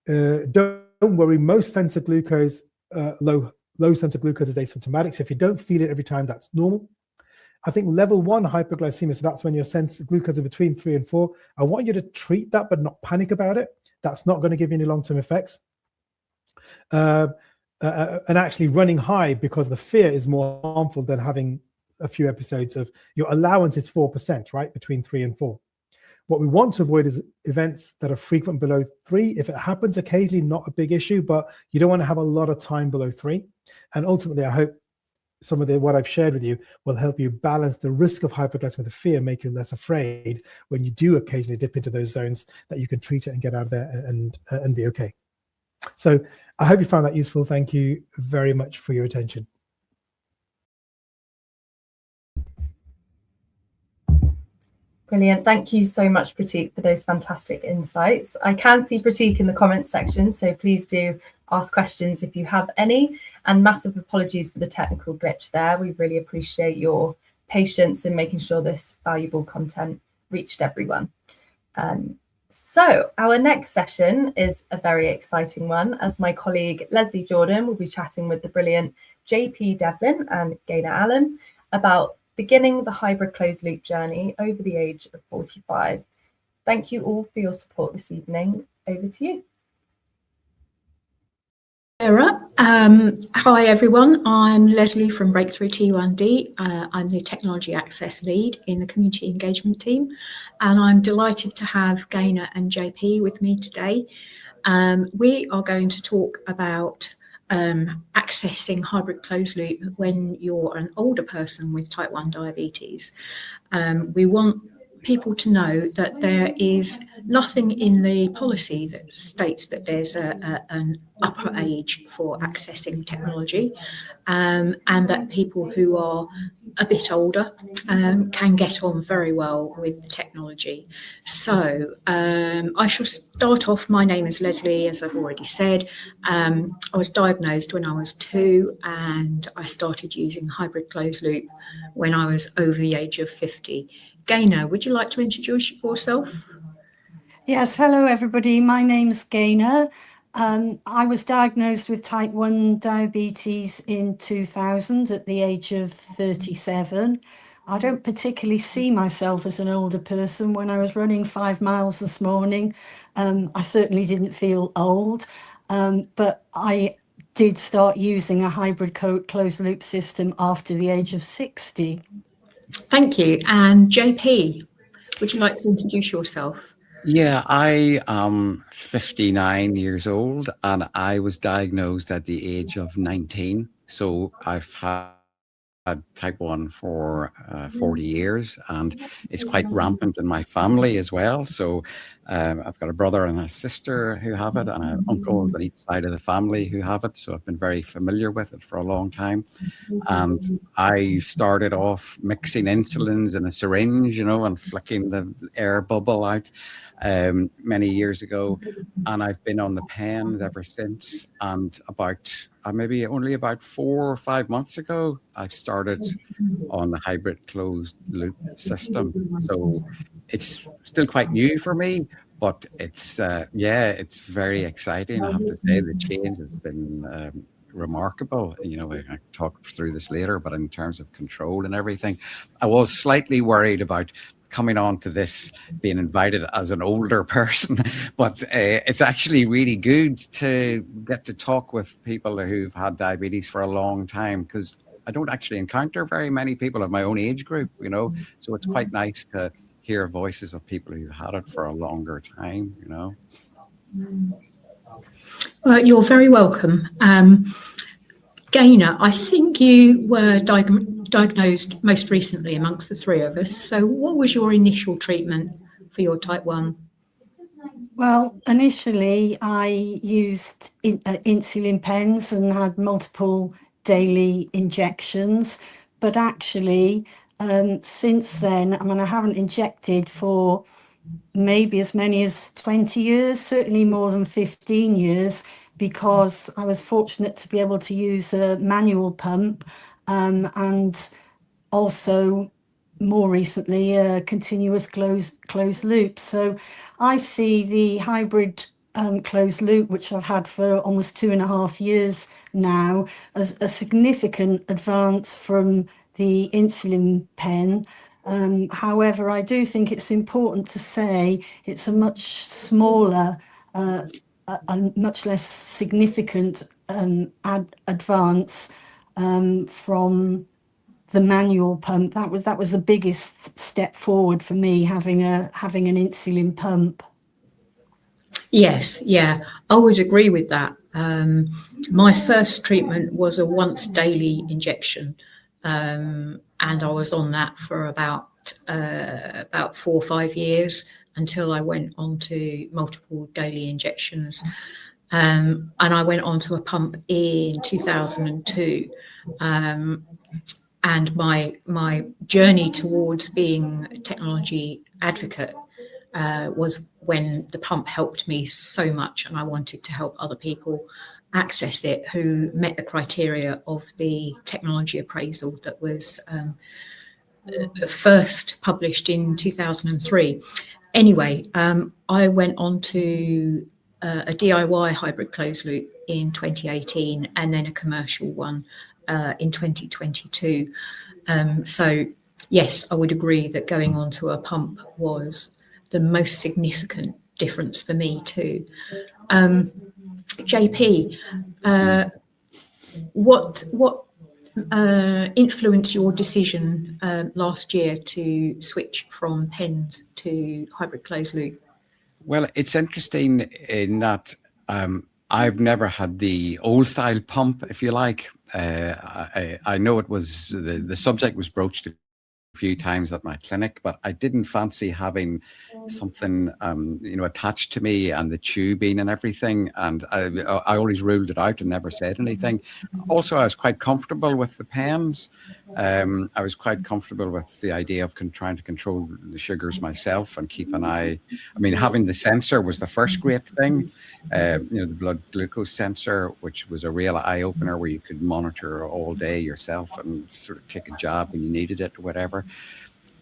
Don't worry, most sensor glucose, low sensor glucose is asymptomatic. So if you don't feel it every time, that's normal. I think level 1 hypoglycemia, so that's when your glucose is between 3 and 4. I want you to treat that, but not panic about it. That's not going to give you any long-term effects. And actually running high because the fear is more harmful than having a few episodes of, your allowance is 4%, right? Between 3 and 4. What we want to avoid is events that are frequent below 3. If it happens occasionally, not a big issue, but you don't want to have a lot of time below 3. And ultimately, I hope some of what I've shared with you will help you balance the risk of hypoglycemia with the fear, make you less afraid when you do occasionally dip into those zones, that you can treat it and get out of there and be okay. So I hope you found that useful. Thank you very much for your attention. Brilliant. Thank you so much, Pratik, for those fantastic insights. I can see Pratik in the comments section, so please do ask questions if you have any. And massive apologies for the technical glitch there. We really appreciate your patience in making sure this valuable content reached everyone. So our next session is a very exciting one, as my colleague Leslie Jordan will be chatting with the brilliant JP Devlin and Gaynor Allen about beginning the hybrid closed loop journey over the age of 45. Thank you all for your support this evening. Over to you. Sarah. Hi everyone, I'm Leslie from Breakthrough T1D. I'm the Technology Access Lead in the Community Engagement team, and I'm delighted to have Gaynor and JP with me today. We are going to talk about accessing hybrid closed loop when you're an older person with type 1 diabetes. We want people to know that there is nothing in the policy that states that there's an upper age for accessing technology, and that people who are a bit older can get on very well with the technology. So I shall start off. My name is Leslie, as I've already said. I was diagnosed when I was 2, and I started using hybrid closed loop when I was over the age of 50. Gaynor, would you like to introduce yourself? Yes, hello everybody. My name's Gaynor. I was diagnosed with type 1 diabetes in 2000 at the age of 37. I don't particularly see myself as an older person. When I was running 5 miles this morning, I certainly didn't feel old, but I did start using a hybrid closed loop system after the age of 60. Thank you. And JP, would you like to introduce yourself? Yeah, I am 59 years old and I was diagnosed at the age of 19. So I've had type 1 for 40 years, and it's quite rampant in my family as well. So I've got a brother and a sister who have it, and I have uncles on each side of the family who have it. So I've been very familiar with it for a long time. And I started off mixing insulins in a syringe, you know, and flicking the air bubble out many years ago, and I've been on the pens ever since. And maybe only about 4 or 5 months ago, I've started on the hybrid closed loop system. So it's still quite new for me, but it's it's very exciting. I have to say the change has been remarkable. You know, I talk through this later, but in terms of control and everything, I was slightly worried about coming on to this, being invited as an older person, but it's actually really good to get to talk with people who've had diabetes for a long time, because I don't actually encounter very many people of my own age group, you know, so it's quite nice to hear voices of people who've had it for a longer time, you know. Well, you're very welcome. Gaynor, I think you were diagnosed most recently amongst the three of us. So what was your initial treatment for your type 1? Well, initially I used insulin pens and had multiple daily injections, but actually since then, I mean, I haven't injected for maybe as many as 20 years, certainly more than 15 years, because I was fortunate to be able to use a manual pump, and also more recently a continuous closed loop. So I see the hybrid closed loop, which I've had for almost 2.5 years now, as a significant advance from the insulin pen. However, I do think it's important to say it's a much smaller, a much less significant advance from the manual pump. That was the biggest step forward for me, having an insulin pump. Yes, yeah, I would agree with that. My first treatment was a once daily injection, and I was on that for about 4 or 5 years until I went on to multiple daily injections. And I went on to a pump in 2002. And my journey towards being a technology advocate was when the pump helped me so much, and I wanted to help other people access it who met the criteria of the technology appraisal that was first published in 2003. Anyway, I went on to a DIY hybrid closed loop in 2018, and then a commercial one in 2022. So yes, I would agree that going onto a pump was the most significant difference for me too. JP, what influenced your decision last year to switch from pens to hybrid closed loop? Well, it's interesting in that I've never had the old style pump, if you like. I know it was the subject was broached a few times at my clinic, but I didn't fancy having something attached to me and the tubing and everything, and I always ruled it out and never said anything. Also, I was quite comfortable with the pens. I was quite comfortable with the idea of trying to control the sugars myself and keep an eye. I mean, having the sensor was the first great thing. The blood glucose sensor, which was a real eye opener, where you could monitor all day yourself and sort of take a jab when you needed it or whatever.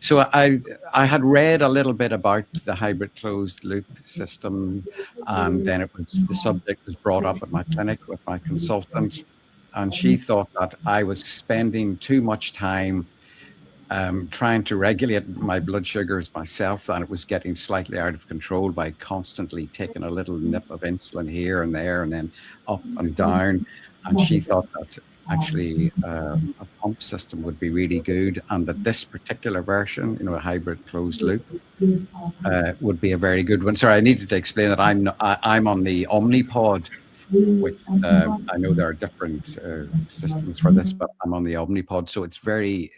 So I had read a little bit about the hybrid closed loop system, and then the subject was brought up at my clinic with my consultant, and she thought that I was spending too much time trying to regulate my blood sugars myself, and it was getting slightly out of control by constantly taking a little nip of insulin here and there and then up and down. And she thought that actually a pump system would be really good, and that this particular version, a hybrid closed loop, would be a very good one. Sorry, I needed to explain that I'm on the Omnipod, which I know there are different systems for this, but I'm on the Omnipod, so it's very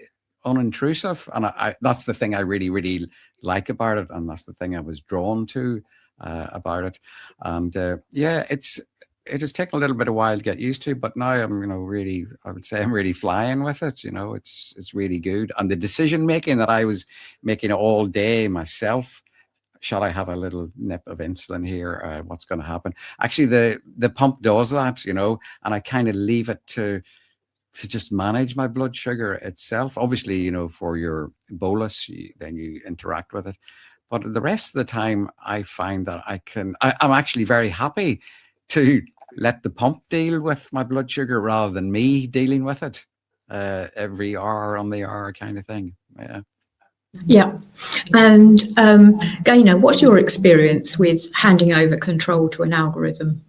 unintrusive, and that's the thing I really, really like about it, and that's the thing I was drawn to about it. And it has taken a little bit of while to get used to, but now I'm, really, I would say I'm really flying with it. It's really good. And the decision making that I was making all day myself, shall I have a little nip of insulin here? What's going to happen? Actually, the pump does that, and I kind of leave it to just manage my blood sugar itself. Obviously, for your bolus, then you interact with it. But the rest of the time, I find that I'm actually very happy to let the pump deal with my blood sugar rather than me dealing with it every hour on the hour kind of thing. Yeah. And Gaynor, what's your experience with handing over control to an algorithm?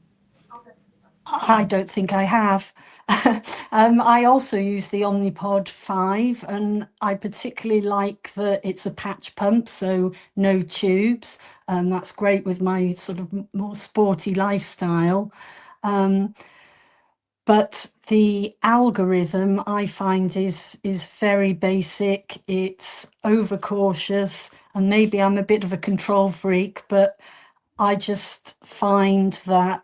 I don't think I have. I also use the Omnipod 5, and I particularly like that it's a patch pump, so no tubes. That's great with my sort of more sporty lifestyle. But the algorithm I find is very basic. It's overcautious, and maybe I'm a bit of a control freak, but I just find that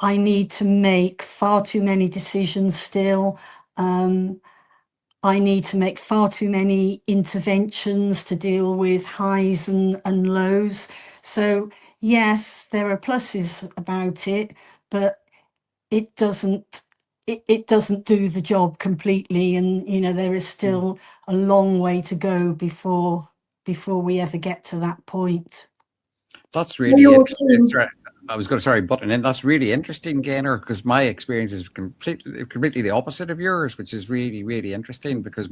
I need to make far too many decisions still. I need to make far too many interventions to deal with highs and lows. So yes, there are pluses about it, but it doesn't do the job completely, and there is still a long way to go before we ever get to that point. That's really interesting. I was going to button in. That's really interesting, Gaynor, because my experience is completely the opposite of yours, which is really, really interesting, because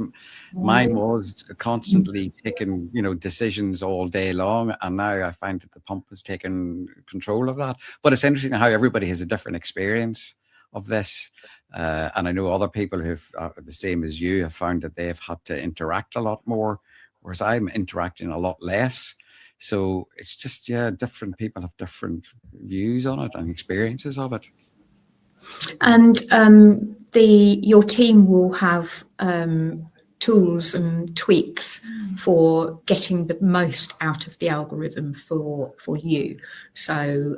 mine was constantly taking, decisions all day long, and now I find that the pump has taken control of that. But it's interesting how everybody has a different experience of this, and I know other people who've the same as you have found that they've had to interact a lot more, whereas I'm interacting a lot less. So it's just, different people have different views on it and experiences of it. And your team will have tools and tweaks for getting the most out of the algorithm for you. So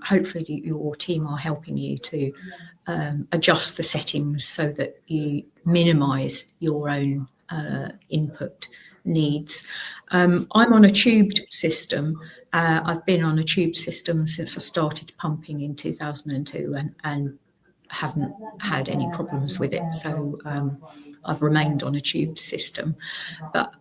hopefully your team are helping you to adjust the settings so that you minimize your own input needs. I'm on a tubed system. I've been on a tube system since I started pumping in 2002 and haven't had any problems with it. So I've remained on a tube system. But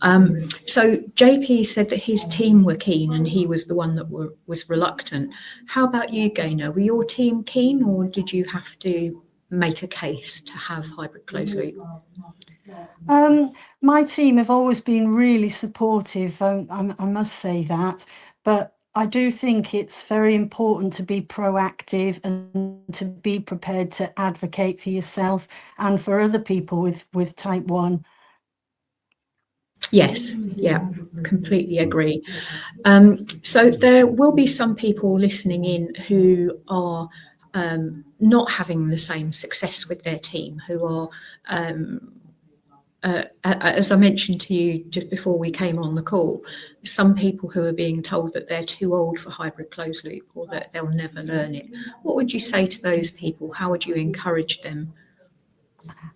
so JP said that his team were keen and he was the one that was reluctant. How about you, Gaynor? Were your team keen, or did you have to make a case to have hybrid closed loop? My team have always been really supportive, I must say that, but I do think it's very important to be proactive and to be prepared to advocate for yourself and for other people with type 1. Yes, yeah, completely agree. So there will be some people listening in who are not having the same success with their team, who are as I mentioned to you just before we came on the call, some people who are being told that they're too old for hybrid closed loop or that they'll never learn it. What would you say to those people? How would you encourage them?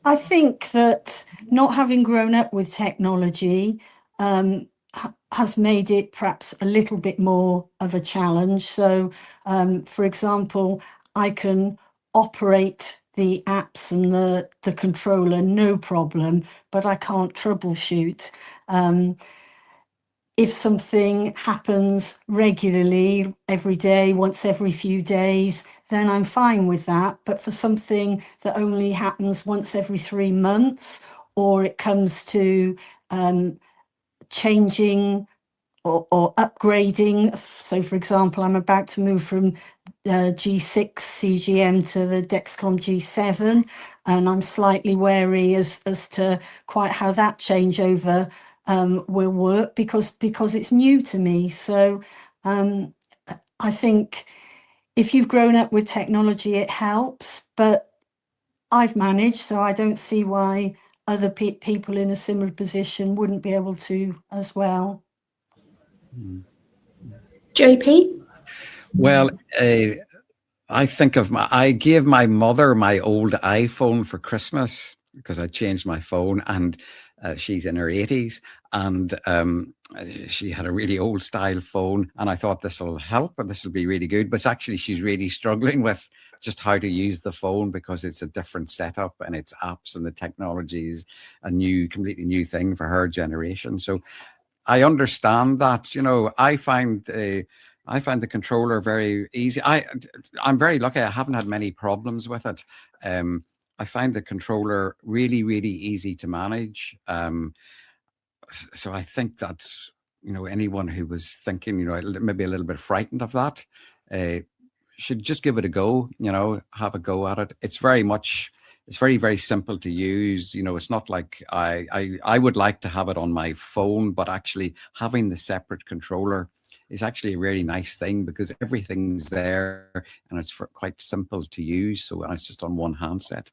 I think that not having grown up with technology has made it perhaps a little bit more of a challenge. So, for example, I can operate the apps and the controller no problem, but I can't troubleshoot. If something happens regularly, every day, once every few days, then I'm fine with that. But for something that only happens once every 3 months, or it comes to changing or upgrading. So, for example, I'm about to move from G6 CGM to the Dexcom G7, and I'm slightly wary as to quite how that changeover will work because it's new to me. So I think if you've grown up with technology, it helps, but I've managed, so I don't see why other people in a similar position wouldn't be able to as well. JP? Well, I gave my mother my old iPhone for Christmas because I changed my phone, and she's in her 80s, and she had a really old style phone, and I thought this will help and this will be really good, but actually she's really struggling with just how to use the phone because it's a different setup and it's apps and the technology is a completely new thing for her generation. So I understand that. I find the controller very easy. I'm very lucky. I haven't had many problems with it. I find the controller really, really easy to manage. So I think that, anyone who was thinking, maybe a little bit frightened of that, should just give it a go, have a go at it. It's very, very simple to use. It's not like I would like to have it on my phone, but actually having the separate controller is actually a really nice thing because everything's there and it's quite simple to use. So it's just on one handset.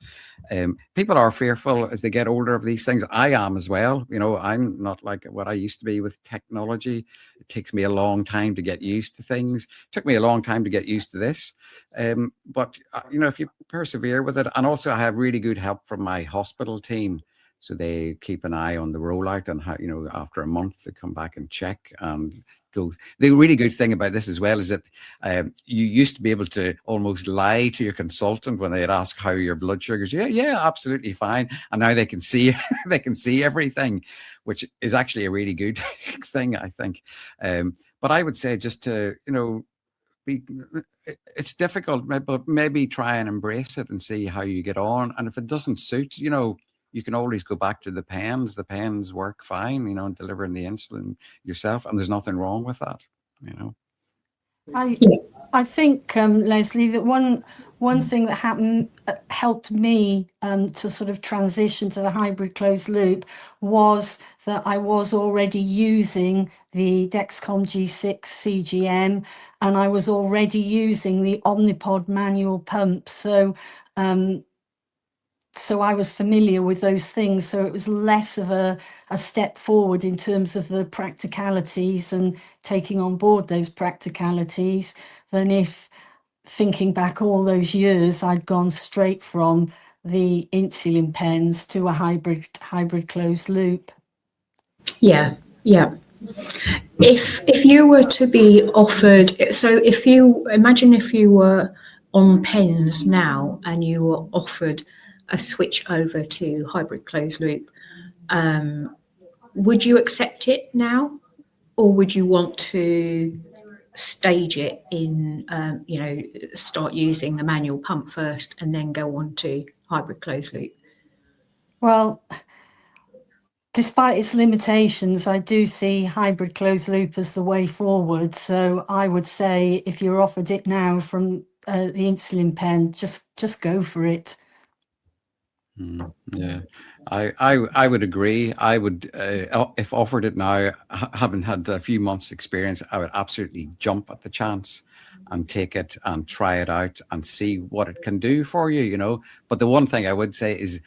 People are fearful as they get older of these things. I am as well. I'm not like what I used to be with technology. It takes me a long time to get used to things. It took me a long time to get used to this. But if you persevere with it, and also I have really good help from my hospital team. So they keep an eye on the rollout and how, after a month they come back and check and go. The really good thing about this as well is that you used to be able to almost lie to your consultant when they'd ask how your blood sugars. Yeah, absolutely fine. And now they can see they can see everything, which is actually a really good thing, I think. But I would say just to it's difficult, but maybe try and embrace it and see how you get on. And if it doesn't suit, you can always go back to the pens. The pens work fine, delivering the insulin yourself, and there's nothing wrong with that, I think, Leslie, that one thing that helped me to sort of transition to the hybrid closed loop was that I was already using the Dexcom G6 CGM, and I was already using the Omnipod manual pump. So I was familiar with those things. So it was less of a step forward in terms of the practicalities and taking on board those practicalities than if, thinking back all those years, I'd gone straight from the insulin pens to a hybrid closed loop. Yeah. If you were to be offered, so if you were on pens now and you were offered a switch over to hybrid closed loop, would you accept it now, or would you want to stage it in, start using the manual pump first and then go on to hybrid closed loop? Well, despite its limitations, I do see hybrid closed loop as the way forward. So I would say if you're offered it now from the insulin pen, just go for it. Yeah, I would agree. I would, if offered it now, having had a few months experience, I would absolutely jump at the chance and take it and try it out and see what it can do for you, you know. But the one thing I would say is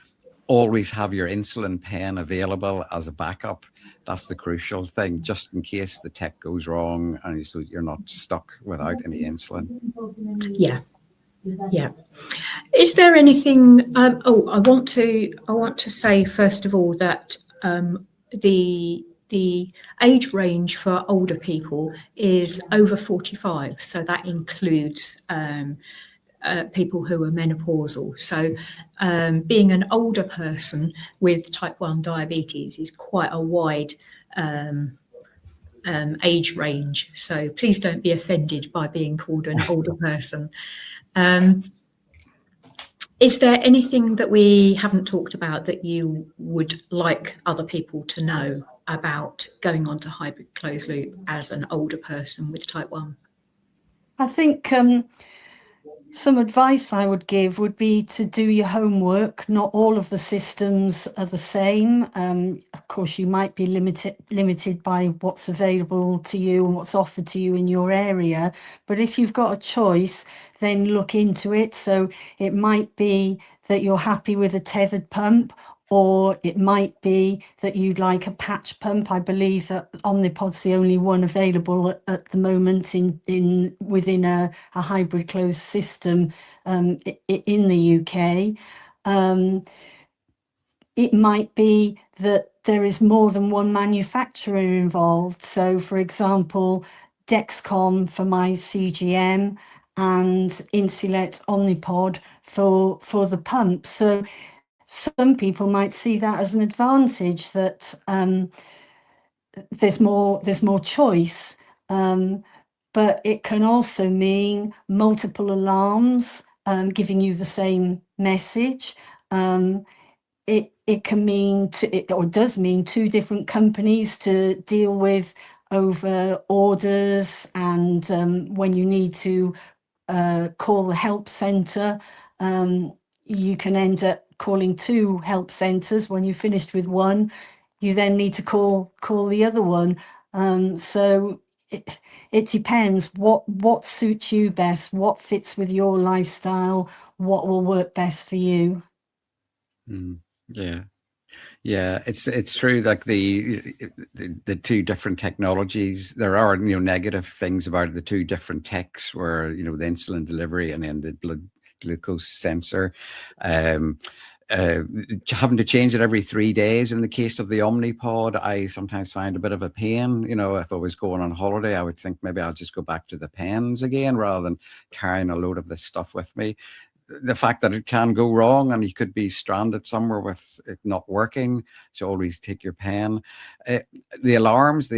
always have your insulin pen available as a backup. That's the crucial thing, just in case the tech goes wrong and so you're not stuck without any insulin. Yeah. Yeah. Is there anything? I want to say first of all that the age range for older people is over 45, so that includes people who are menopausal. So being an older person with type 1 diabetes is quite a wide age range. So please don't be offended by being called an older person. Is there anything that we haven't talked about that you would like other people to know about going on to hybrid closed loop as an older person with type 1? I think some advice I would give would be to do your homework. Not all of the systems are the same. Of course, you might be limited by what's available to you and what's offered to you in your area. But if you've got a choice, then look into it. So it might be that you're happy with a tethered pump, or it might be that you'd like a patch pump. I believe that Omnipod's the only one available at the moment within a hybrid closed system in the UK. It might be that there is more than one manufacturer involved. So, for example, Dexcom for my CGM and Insulet Omnipod for the pump. So some people might see that as an advantage, that there's more choice, but it can also mean multiple alarms giving you the same message. It can mean or does mean two different companies to deal with over orders, and when you need to call the help centre, you can end up calling two help centres. When you've finished with one, you then need to call the other one. So it depends what suits you best, what fits with your lifestyle, what will work best for you. Yeah, it's true. Like the two different technologies, there are negative things about the two different techs, where the insulin delivery and then the blood glucose sensor. Having to change it every 3 days. In the case of the Omnipod, I sometimes find a bit of a pain. If I was going on holiday, I would think maybe I'll just go back to the pens again rather than carrying a load of this stuff with me. The fact that it can go wrong and you could be stranded somewhere with it not working, so always take your pen. The alarms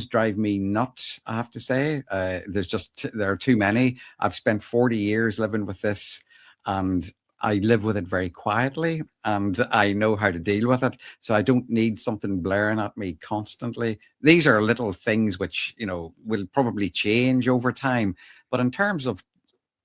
drive me nuts, I have to say. There are too many. I've spent 40 years living with this, and I live with it very quietly, and I know how to deal with it. So I don't need something blaring at me constantly. These are little things which, will probably change over time. But in terms of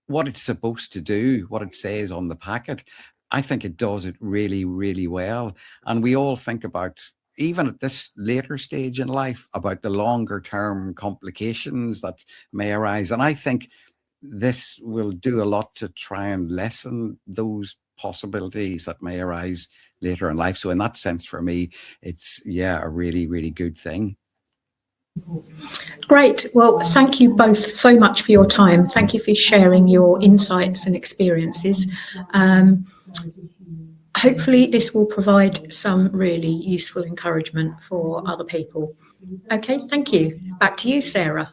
what it's supposed to do, what it says on the packet, I think it does it really, really well. And we all think about, even at this later stage in life, about the longer term complications that may arise. And I think this will do a lot to try and lessen those possibilities that may arise later in life. So in that sense, for me, it's a really, really good thing. Great. Well, thank you both so much for your time. Thank you for sharing your insights and experiences. Hopefully this will provide some really useful encouragement for other people. Okay, thank you. Back to you, Sarah.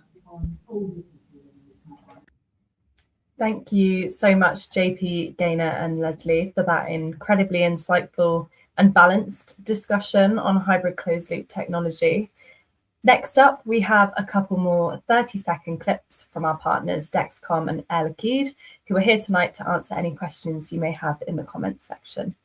Thank you so much, JP, Gaynor and Leslie, for that incredibly insightful and balanced discussion on hybrid closed loop technology. Next up, we have a couple more 30-second clips from our partners Dexcom and Liquide, who are here tonight to answer any questions you may have in the comments section.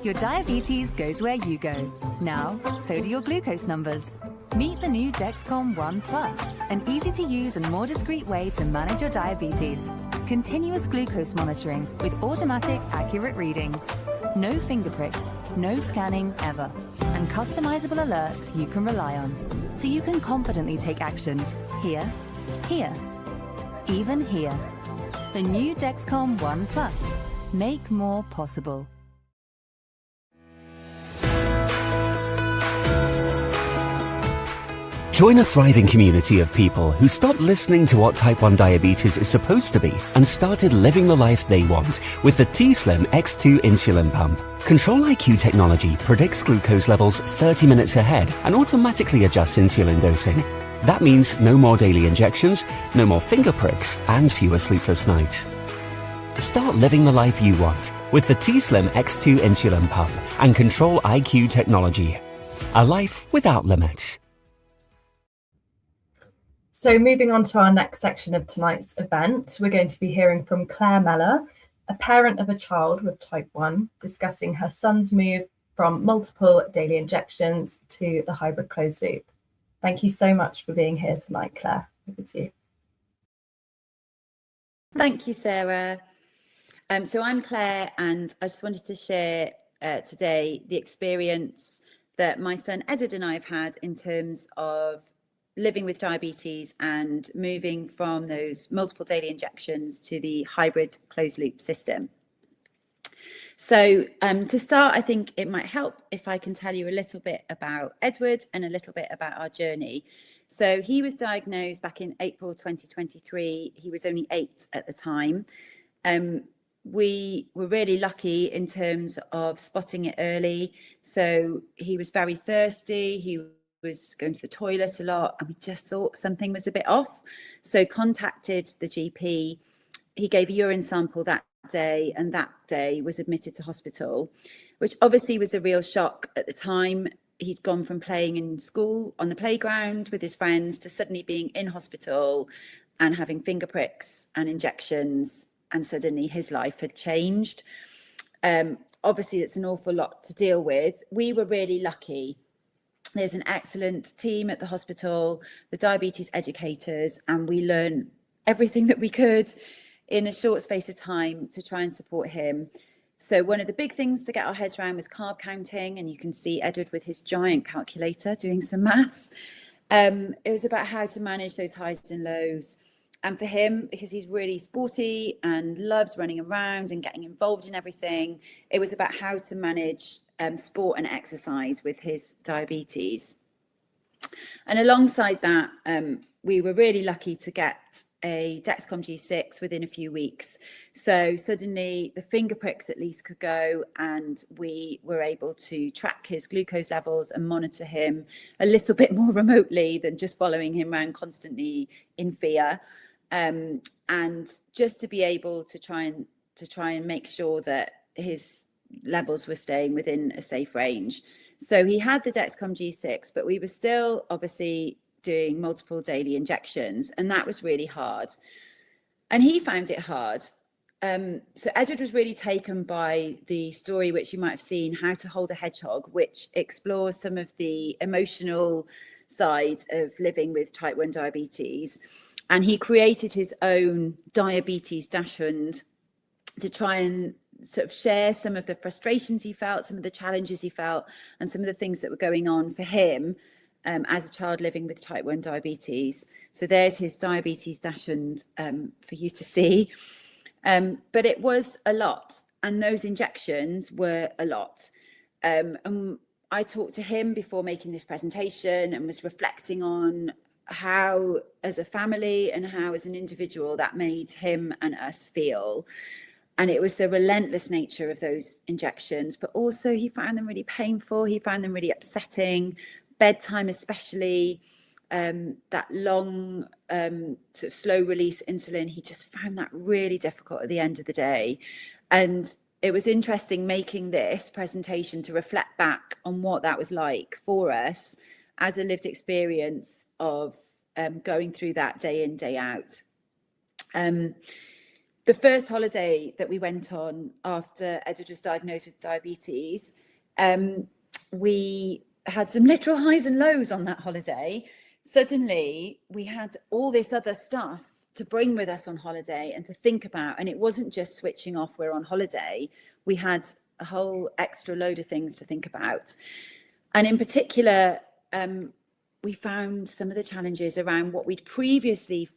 Your diabetes goes where you go. Now, so do your glucose numbers. Meet the new Dexcom One Plus, an easy-to-use and more discreet way to manage your diabetes. Continuous glucose monitoring with automatic, accurate readings. No finger pricks, no scanning ever, and customizable alerts you can rely on, so you can confidently take action here, here, even here. The new Dexcom One Plus. Make more possible. Join a thriving community of people who stopped listening to what type 1 diabetes is supposed to be and started living the life they want with the T-Slim X2 insulin pump. Control IQ technology predicts glucose levels 30 minutes ahead and automatically adjusts insulin dosing. That means no more daily injections, no more finger pricks, and fewer sleepless nights. Start living the life you want with the T-Slim X2 insulin pump and Control IQ technology. A life without limits. So moving on to our next section of tonight's event, we're going to be hearing from Claire Meller, a parent of a child with type 1, discussing her son's move from multiple daily injections to the hybrid closed loop. Thank you so much for being here tonight, Claire. Over to you. Thank you, Sarah. So I'm Claire, and I just wanted to share today the experience that my son Edward and I have had in terms of living with diabetes and moving from those multiple daily injections to the hybrid closed loop system. So to start, I think it might help if I can tell you a little bit about Edward and a little bit about our journey. So he was diagnosed back in April 2023. He was only 8 at the time. We were really lucky in terms of spotting it early. So he was very thirsty. He was going to the toilet a lot, and we just thought something was a bit off. So contacted the GP. He gave a urine sample that day, and that day was admitted to hospital, which obviously was a real shock at the time. He'd gone from playing in school on the playground with his friends to suddenly being in hospital and having finger pricks and injections, and suddenly his life had changed. Obviously, it's an awful lot to deal with. We were really lucky. There's an excellent team at the hospital, the diabetes educators, and we learned everything that we could in a short space of time to try and support him. So one of the big things to get our heads around was carb counting, and you can see Edward with his giant calculator doing some maths. It was about how to manage those highs and lows. And for him, because he's really sporty and loves running around and getting involved in everything, it was about how to manage sport and exercise with his diabetes. And alongside that, we were really lucky to get a Dexcom G6 within a few weeks. So suddenly the finger pricks at least could go, and we were able to track his glucose levels and monitor him a little bit more remotely than just following him around constantly in fear. And just to be able to try and make sure that his levels were staying within a safe range. So he had the Dexcom G6, but we were still obviously doing multiple daily injections, and that was really hard. And he found it hard. So Edward was really taken by the story, which you might have seen, How to Hold a Hedgehog, which explores some of the emotional side of living with type 1 diabetes. And he created his own diabetes dashboard to try and sort of share some of the frustrations he felt, some of the challenges he felt, and some of the things that were going on for him as a child living with type 1 diabetes. So there's his diabetes dashboard for you to see. But it was a lot, and those injections were a lot. And I talked to him before making this presentation and was reflecting on how, as a family and how as an individual, that made him and us feel. And it was the relentless nature of those injections, but also he found them really painful. He found them really upsetting, bedtime especially, that long sort of slow release insulin. He just found that really difficult at the end of the day. And it was interesting making this presentation to reflect back on what that was like for us as a lived experience of going through that day in, day out. The first holiday that we went on after Edward was diagnosed with diabetes, we had some literal highs and lows on that holiday. Suddenly we had all this other stuff to bring with us on holiday and to think about, and it wasn't just switching off, we're on holiday. We had a whole extra load of things to think about. And in particular, we found some of the challenges around what we'd previously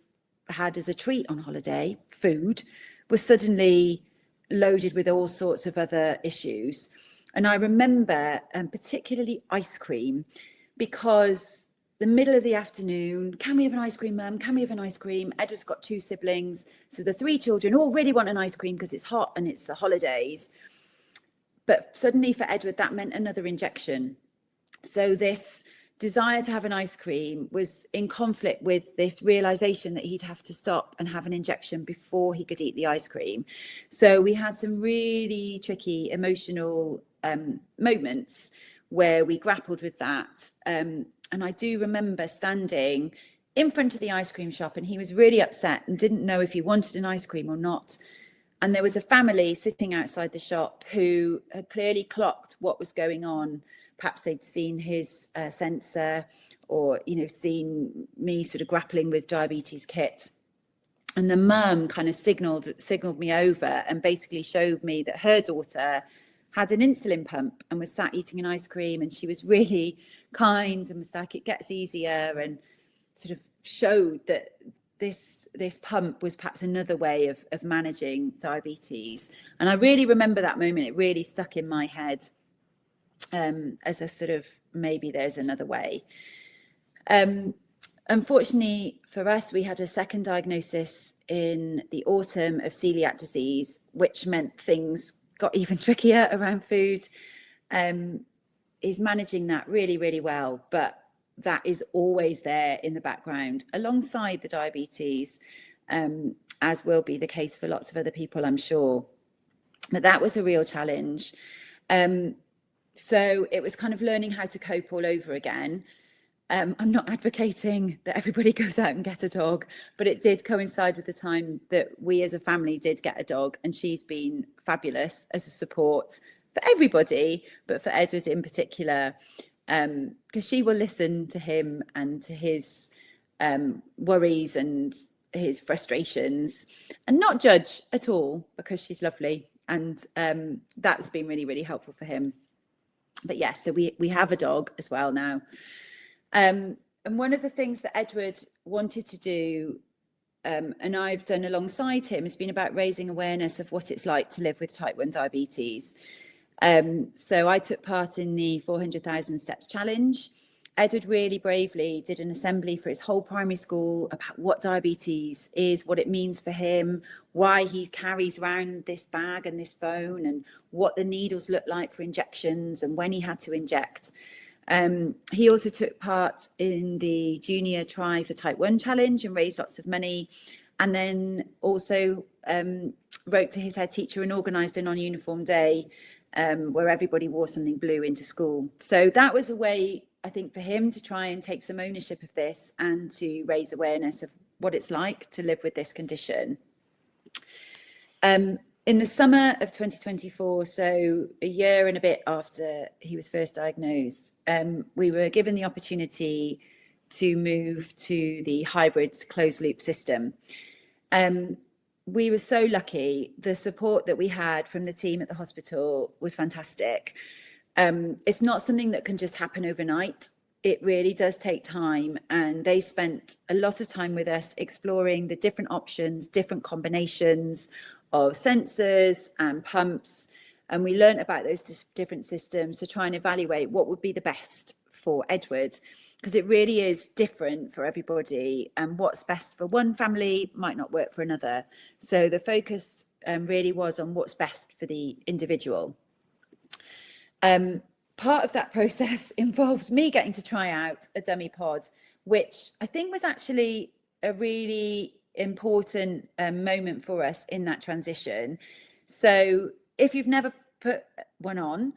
had as a treat on holiday, food, was suddenly loaded with all sorts of other issues. And I remember particularly ice cream, because the middle of the afternoon, can we have an ice cream, Mum? Can we have an ice cream? Edward's got 2 siblings, so the 3 children all really want an ice cream because it's hot and it's the holidays. But suddenly for Edward, that meant another injection. So this desire to have an ice cream was in conflict with this realization that he'd have to stop and have an injection before he could eat the ice cream. So we had some really tricky emotional moments where we grappled with that. And I do remember standing in front of the ice cream shop, and he was really upset and didn't know if he wanted an ice cream or not. And there was a family sitting outside the shop who had clearly clocked what was going on. Perhaps they'd seen his sensor, or, you know, seen me sort of grappling with diabetes kit. And the mum kind of signaled me over and basically showed me that her daughter had an insulin pump and was sat eating an ice cream, and she was really kind and was like, it gets easier, and sort of showed that this pump was perhaps another way of managing diabetes. And I really remember that moment. It really stuck in my head as a sort of, maybe there's another way. Unfortunately for us, we had a second diagnosis in the autumn of celiac disease, which meant things got even trickier around food. Is managing that really, really well, but that is always there in the background alongside the diabetes, as will be the case for lots of other people, I'm sure. But that was a real challenge. So it was kind of learning how to cope all over again. I'm not advocating that everybody goes out and get a dog, but it did coincide with the time that we as a family did get a dog, and she's been fabulous as a support for everybody, but for Edward in particular, because she will listen to him and to his worries and his frustrations and not judge at all, because she's lovely. And that's been really, really helpful for him. But yeah, so we have a dog as well now. And one of the things that Edward wanted to do, and I've done alongside him, has been about raising awareness of what it's like to live with type 1 diabetes. So I took part in the 400,000 Steps Challenge. Edward really bravely did an assembly for his whole primary school about what diabetes is, what it means for him, why he carries around this bag and this phone, and what the needles look like for injections and when he had to inject. He also took part in the Junior Try for Type 1 Challenge and raised lots of money, and then also wrote to his head teacher and organised a non-uniform day where everybody wore something blue into school. So that was a way, I think, for him to try and take some ownership of this and to raise awareness of what it's like to live with this condition. In the summer of 2024, so a year and a bit after he was first diagnosed, we were given the opportunity to move to the hybrid closed loop system. We were so lucky. The support that we had from the team at the hospital was fantastic. It's not something that can just happen overnight. It really does take time, and they spent a lot of time with us exploring the different options, different combinations of sensors and pumps, and we learned about those different systems to try and evaluate what would be the best for Edward, because it really is different for everybody, and what's best for one family might not work for another. So the focus really was on what's best for the individual. Part of that process involved me getting to try out a dummy pod, which I think was actually a really important moment for us in that transition. So if you've never put one on,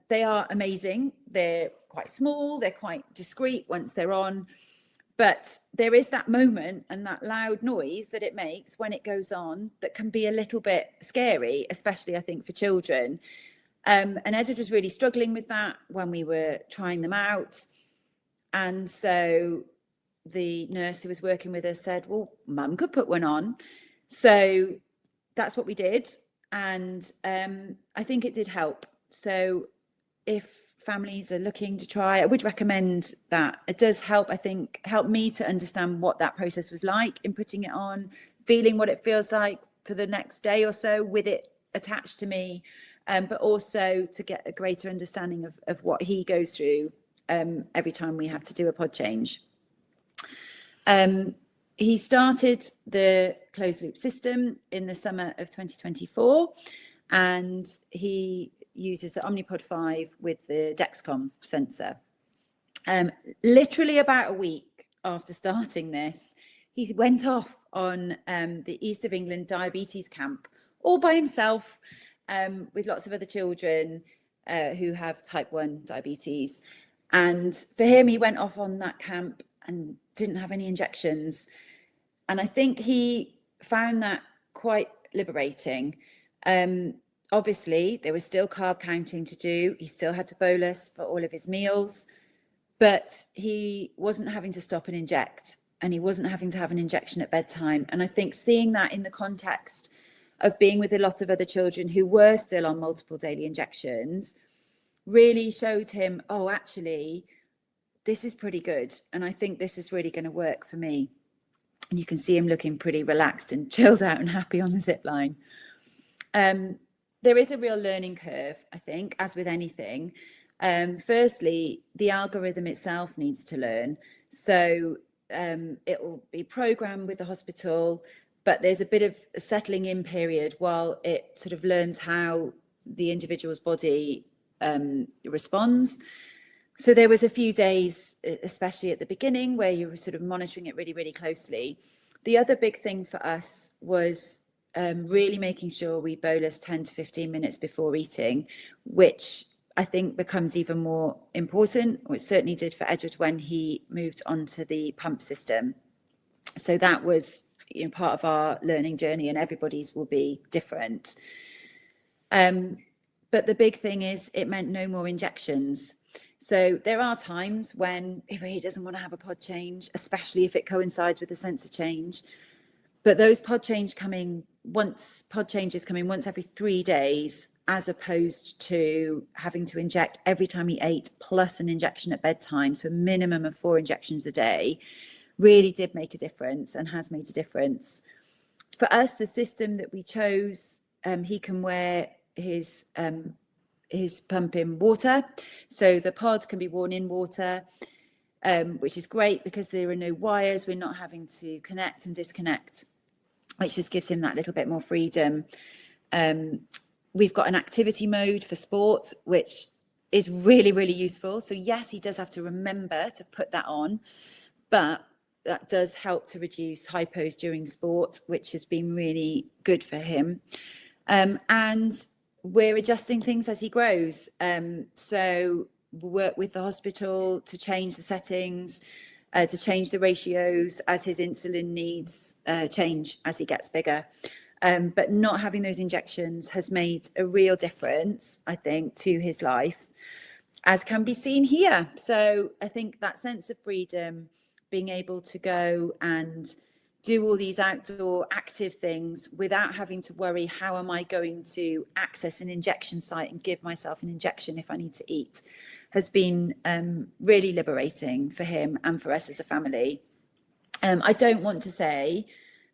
they are amazing. They're quite small, they're quite discreet once they're on, but there is that moment and that loud noise that it makes when it goes on that can be a little bit scary, especially I think for children. And Edward was really struggling with that when we were trying them out. And so the nurse who was working with us said, well, mum could put one on. So that's what we did. And I think it did help. So if families are looking to try, I would recommend that. It does help, I think, help me to understand what that process was like in putting it on, feeling what it feels like for the next day or so with it attached to me, but also to get a greater understanding of what he goes through every time we have to do a pod change. He started the closed loop system in the summer of 2024, and he uses the Omnipod 5 with the Dexcom sensor. Literally about a week after starting this, he went off on the East of England diabetes camp all by himself, with lots of other children who have type 1 diabetes. And for him, he went off on that camp and didn't have any injections. And I think he found that quite liberating. Obviously, there was still carb counting to do. He still had to bolus for all of his meals, but he wasn't having to stop and inject, and he wasn't having to have an injection at bedtime. And I think seeing that in the context of being with a lot of other children who were still on multiple daily injections really showed him, oh, actually, this is pretty good. And I think this is really going to work for me. And you can see him looking pretty relaxed and chilled out and happy on the zip line. There is a real learning curve, I think, as with anything. Firstly, the algorithm itself needs to learn. So it will be programmed with the hospital, but there's a bit of a settling in period while it sort of learns how the individual's body responds. So there was a few days, especially at the beginning, where you were sort of monitoring it really, really closely. The other big thing for us was really making sure we bolus 10 to 15 minutes before eating, which I think becomes even more important, or it certainly did for Edward when he moved onto the pump system. So that was, you know, part of our learning journey, and everybody's will be different. But the big thing is it meant no more injections. So there are times when he really doesn't want to have a pod change, especially if it coincides with a sensor change. But those pod changes coming once every 3 days, as opposed to having to inject every time he ate, plus an injection at bedtime, so a minimum of 4 injections a day, really did make a difference and has made a difference. For us, the system that we chose, he can wear his pump in water, so the pod can be worn in water, which is great because there are no wires. We're not having to connect and disconnect, which just gives him that little bit more freedom. We've got an activity mode for sport, which is really, really useful. So yes, he does have to remember to put that on, but that does help to reduce hypos during sport, which has been really good for him. And we're adjusting things as he grows. So we'll work with the hospital to change the settings, to change the ratios as his insulin needs change as he gets bigger. But not having those injections has made a real difference, I think, to his life, as can be seen here. So I think that sense of freedom, being able to go and do all these outdoor active things without having to worry, how am I going to access an injection site and give myself an injection if I need to eat, has been really liberating for him and for us as a family. I don't want to say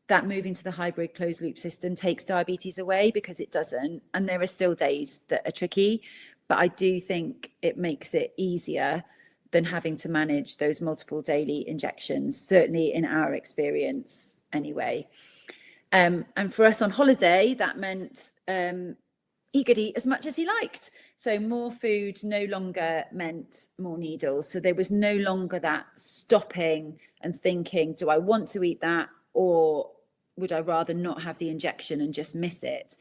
that moving to the hybrid closed loop system takes diabetes away, because it doesn't. And there are still days that are tricky, but I do think it makes it easier than having to manage those multiple daily injections, certainly in our experience anyway. And for us on holiday, that meant he could eat as much as he liked. So more food no longer meant more needles. So there was no longer that stopping and thinking, do I want to eat that, or would I rather not have the injection and just miss it?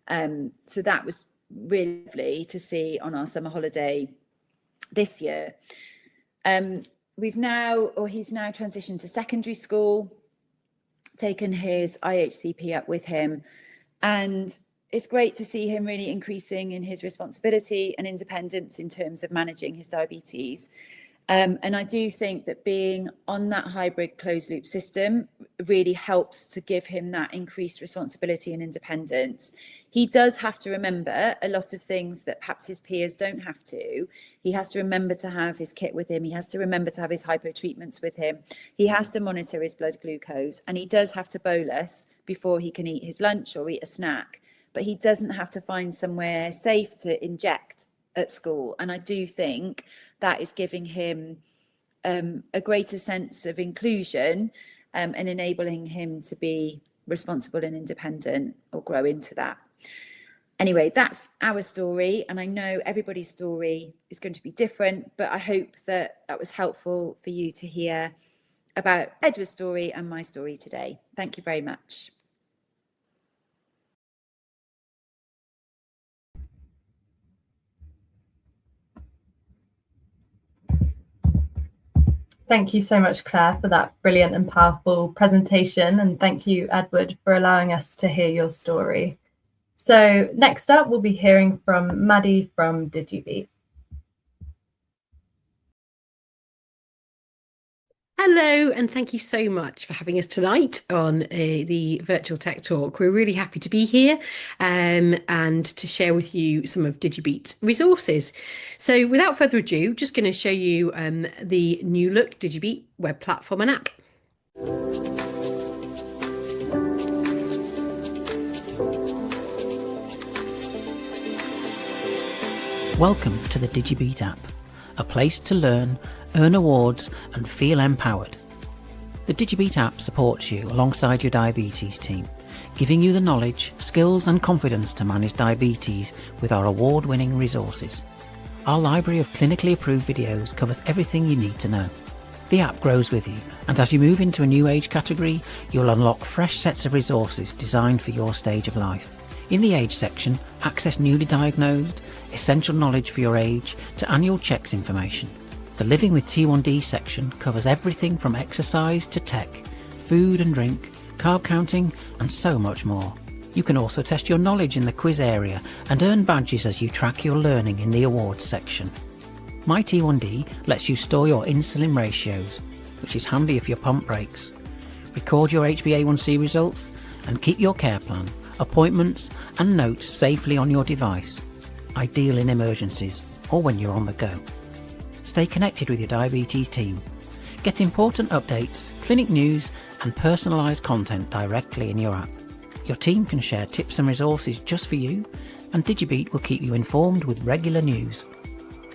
So that was really lovely to see on our summer holiday this year. He's now transitioned to secondary school, taken his IHCP up with him, and it's great to see him really increasing in his responsibility and independence in terms of managing his diabetes. And I do think that being on that hybrid closed loop system really helps to give him that increased responsibility and independence. He does have to remember a lot of things that perhaps his peers don't have to. He has to remember to have his kit with him. He has to remember to have his hypo treatments with him. He has to monitor his blood glucose, and he does have to bolus before he can eat his lunch or eat a snack. But he doesn't have to find somewhere safe to inject at school. And I do think that is giving him a greater sense of inclusion and enabling him to be responsible and independent, or grow into that. Anyway, that's our story, and I know everybody's story is going to be different, but I hope that that was helpful for you to hear about Edward's story and my story today. Thank you very much. Thank you so much, Claire, for that brilliant and powerful presentation. And thank you, Edward, for allowing us to hear your story. So next up, we'll be hearing from Maddie from DigiBete. Hello, and thank you so much for having us tonight on the Virtual Tech Talk. We're really happy to be here and to share with you some of DigiBete's resources. So without further ado, just going to show you the new look DigiBete web platform and app. Welcome to the DigiBete app, a place to learn, earn awards and feel empowered. The DigiBete app supports you alongside your diabetes team, giving you the knowledge, skills and confidence to manage diabetes with our award-winning resources. Our library of clinically approved videos covers everything you need to know. The app grows with you, and as you move into a new age category, you'll unlock fresh sets of resources designed for your stage of life. In the age section, access newly diagnosed, essential knowledge for your age to annual checks information. The Living with T1D section covers everything from exercise to tech, food and drink, carb counting and so much more. You can also test your knowledge in the quiz area and earn badges as you track your learning in the awards section. My T1D lets you store your insulin ratios, which is handy if your pump breaks, record your HbA1c results and keep your care plan, appointments and notes safely on your device, ideal in emergencies or when you're on the go. Stay connected with your diabetes team. Get important updates, clinic news and personalised content directly in your app. Your team can share tips and resources just for you, and DigiBete will keep you informed with regular news.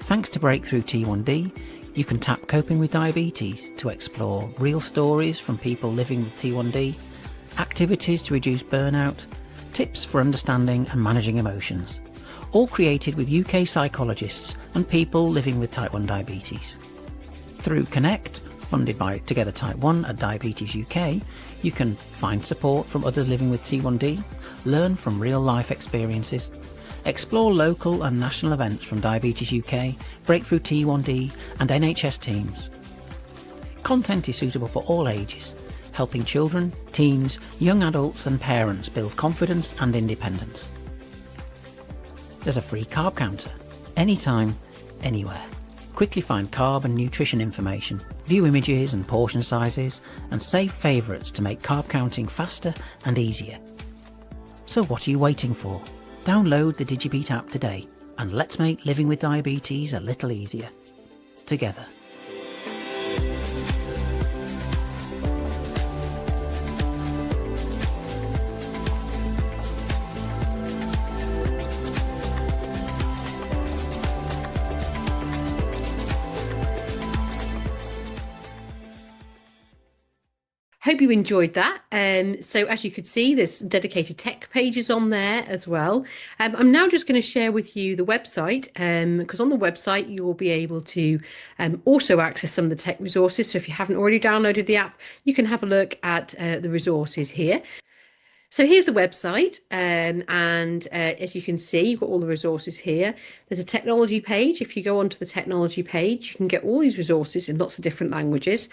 Thanks to Breakthrough T1D, you can tap Coping with Diabetes to explore real stories from people living with T1D, activities to reduce burnout, tips for understanding and managing emotions. All created with UK psychologists and people living with type 1 diabetes. Through Connect, funded by Together Type 1 at Diabetes UK, you can find support from others living with T1D, learn from real-life experiences, explore local and national events from Diabetes UK, Breakthrough T1D and NHS teams. Content is suitable for all ages, helping children, teens, young adults and parents build confidence and independence. There's a free carb counter, anytime, anywhere. Quickly find carb and nutrition information, view images and portion sizes, and save favourites to make carb counting faster and easier. So what are you waiting for? Download the DigiBete app today, and let's make living with diabetes a little easier. Together. Hope you enjoyed that. So as you could see, there's dedicated tech pages on there as well. I'm now just going to share with you the website, because on the website you will be able to also access some of the tech resources. So if you haven't already downloaded the app, you can have a look at the resources here. So here's the website, and as you can see, you've got all the resources here. There's a technology page. If you go onto the technology page, you can get all these resources in lots of different languages.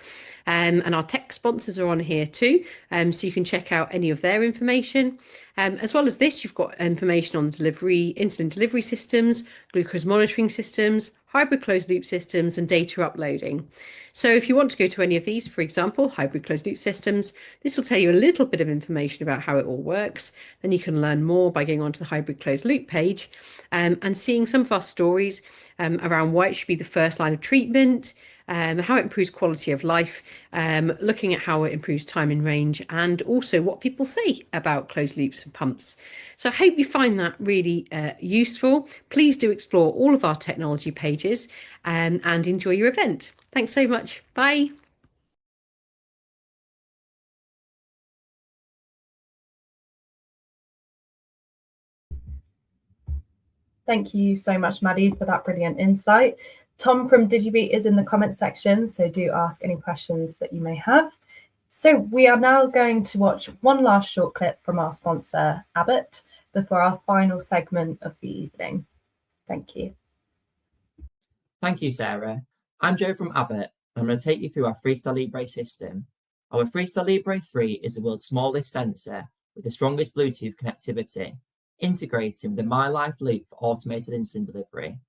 And our tech sponsors are on here too, so you can check out any of their information. As well as this, you've got information on insulin delivery systems, glucose monitoring systems, hybrid closed loop systems, and data uploading. So if you want to go to any of these, for example, hybrid closed loop systems, this will tell you a little bit of information about how it all works. Then you can learn more by going onto the hybrid closed loop page and seeing some of our stories around why it should be the first line of treatment, how it improves quality of life, looking at how it improves time in range, and also what people say about closed loops and pumps. So I hope you find that really useful. Please do explore all of our technology pages and enjoy your event. Thanks so much. Bye. Thank you so much, Maddie, for that brilliant insight. Tom from DigiBete is in the comments section, so do ask any questions that you may have. So we are now going to watch one last short clip from our sponsor, Abbott, before our final segment of the evening. Thank you. Thank you, Sarah. I'm Joe from Abbott, and I'm going to take you through our Freestyle Libre system. Our Freestyle Libre 3 is the world's smallest sensor with the strongest Bluetooth connectivity, integrating with the MyLife Loop for automated insulin delivery.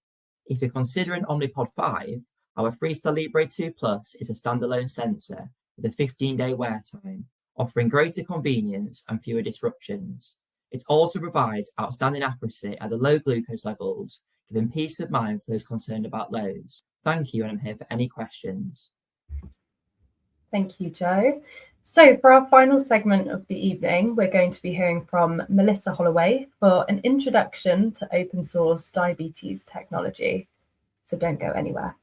If you're considering Omnipod 5, our Freestyle Libre 2 Plus is a standalone sensor with a 15-day wear time, offering greater convenience and fewer disruptions. It also provides outstanding accuracy at the low glucose levels, giving peace of mind for those concerned about lows. Thank you, and I'm here for any questions. Thank you, Joe. So for our final segment of the evening, we're going to be hearing from Melissa Holloway for an introduction to open source diabetes technology. So don't go anywhere.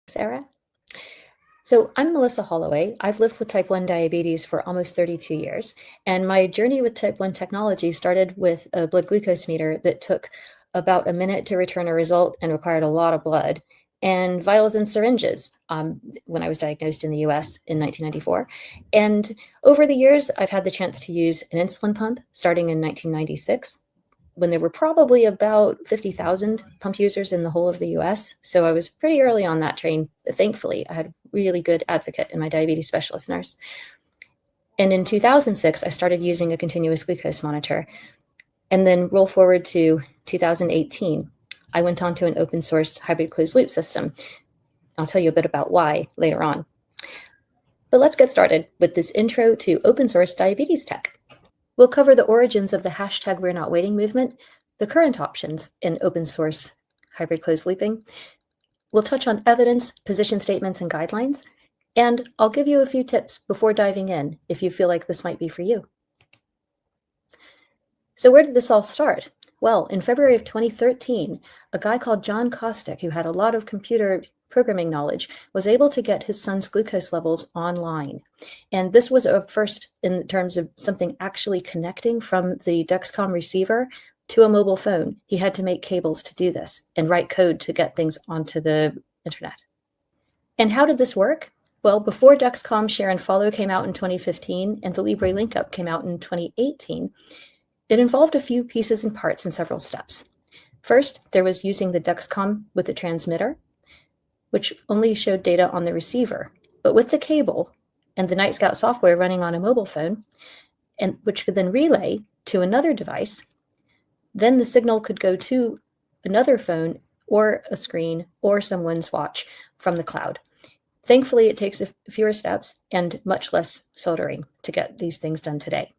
Sarah? So I'm Melissa Holloway. I've lived with type 1 diabetes for almost 32 years. And my journey with type 1 technology started with a blood glucose meter that took about a minute to return a result and required a lot of blood, and vials and syringes when I was diagnosed in the US in 1994. And over the years, I've had the chance to use an insulin pump starting in 1996, when there were probably about 50,000 pump users in the whole of the US. So I was pretty early on that train. Thankfully, I had a really good advocate in my diabetes specialist nurse. And in 2006, I started using a continuous glucose monitor. And then roll forward to 2018, I went on to an open source hybrid closed loop system. I'll tell you a bit about why later on. But let's get started with this intro to open source diabetes tech. We'll cover the origins of the hashtag We're Not Waiting movement, the current options in open source hybrid closed looping. We'll touch on evidence, position statements, and guidelines. And I'll give you a few tips before diving in if you feel like this might be for you. So where did this all start? Well, in February of 2013, a guy called John Kostick, who had a lot of computer programming knowledge, was able to get his son's glucose levels online. And this was a first in terms of something actually connecting from the Dexcom receiver to a mobile phone. He had to make cables to do this and write code to get things onto the internet. And how did this work? Well, before Dexcom Share and Follow came out in 2015 and the Libre Link Up came out in 2018, it involved a few pieces and parts and several steps. First, there was using the Dexcom with the transmitter, which only showed data on the receiver, but with the cable and the Night Scout software running on a mobile phone, and which could then relay to another device, then the signal could go to another phone or a screen or someone's watch from the cloud. Thankfully, it takes fewer steps and much less soldering to get these things done today.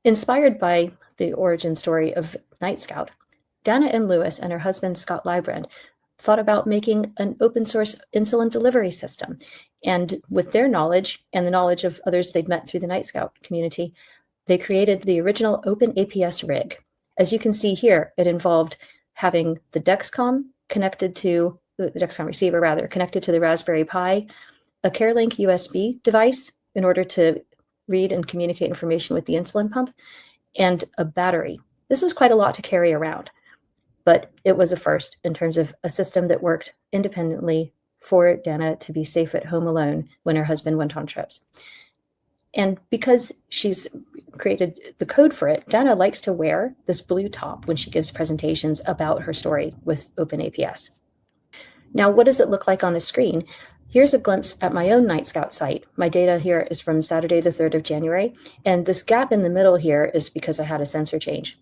Inspired by the origin story of Night Scout, Dana M. Lewis and her husband, Scott Librand, thought about making an open source insulin delivery system. And with their knowledge and the knowledge of others they'd met through the Night Scout community, they created the original Open APS rig. As you can see here, it involved having the Dexcom connected to the Dexcom receiver, connected to the Raspberry Pi, a CareLink USB device in order to read and communicate information with the insulin pump, and a battery. This was quite a lot to carry around, but it was a first in terms of a system that worked independently for Dana to be safe at home alone when her husband went on trips. And because she's created the code for it, Dana likes to wear this blue top when she gives presentations about her story with OpenAPS. Now, what does it look like on a screen? Here's a glimpse at my own Night Scout site. My data here is from Saturday, the 3rd of January, and this gap in the middle here is because I had a sensor change.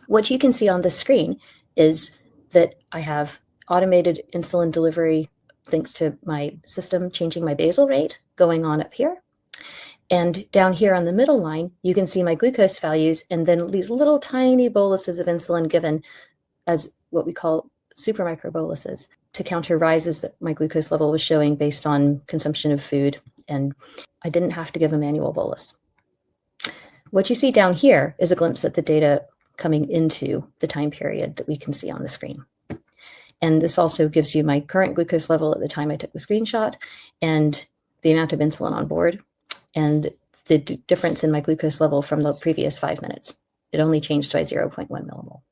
What you can see on the screen is that I have automated insulin delivery thanks to my system changing my basal rate going on up here. And down here on the middle line, you can see my glucose values and then these little tiny boluses of insulin given as what we call supermicro boluses to counter rises that my glucose level was showing based on consumption of food. And I didn't have to give a manual bolus. What you see down here is a glimpse at the data coming into the time period that we can see on the screen. And this also gives you my current glucose level at the time I took the screenshot and the amount of insulin on board and the difference in my glucose level from the previous 5 minutes. It only changed by 0.1 millimole.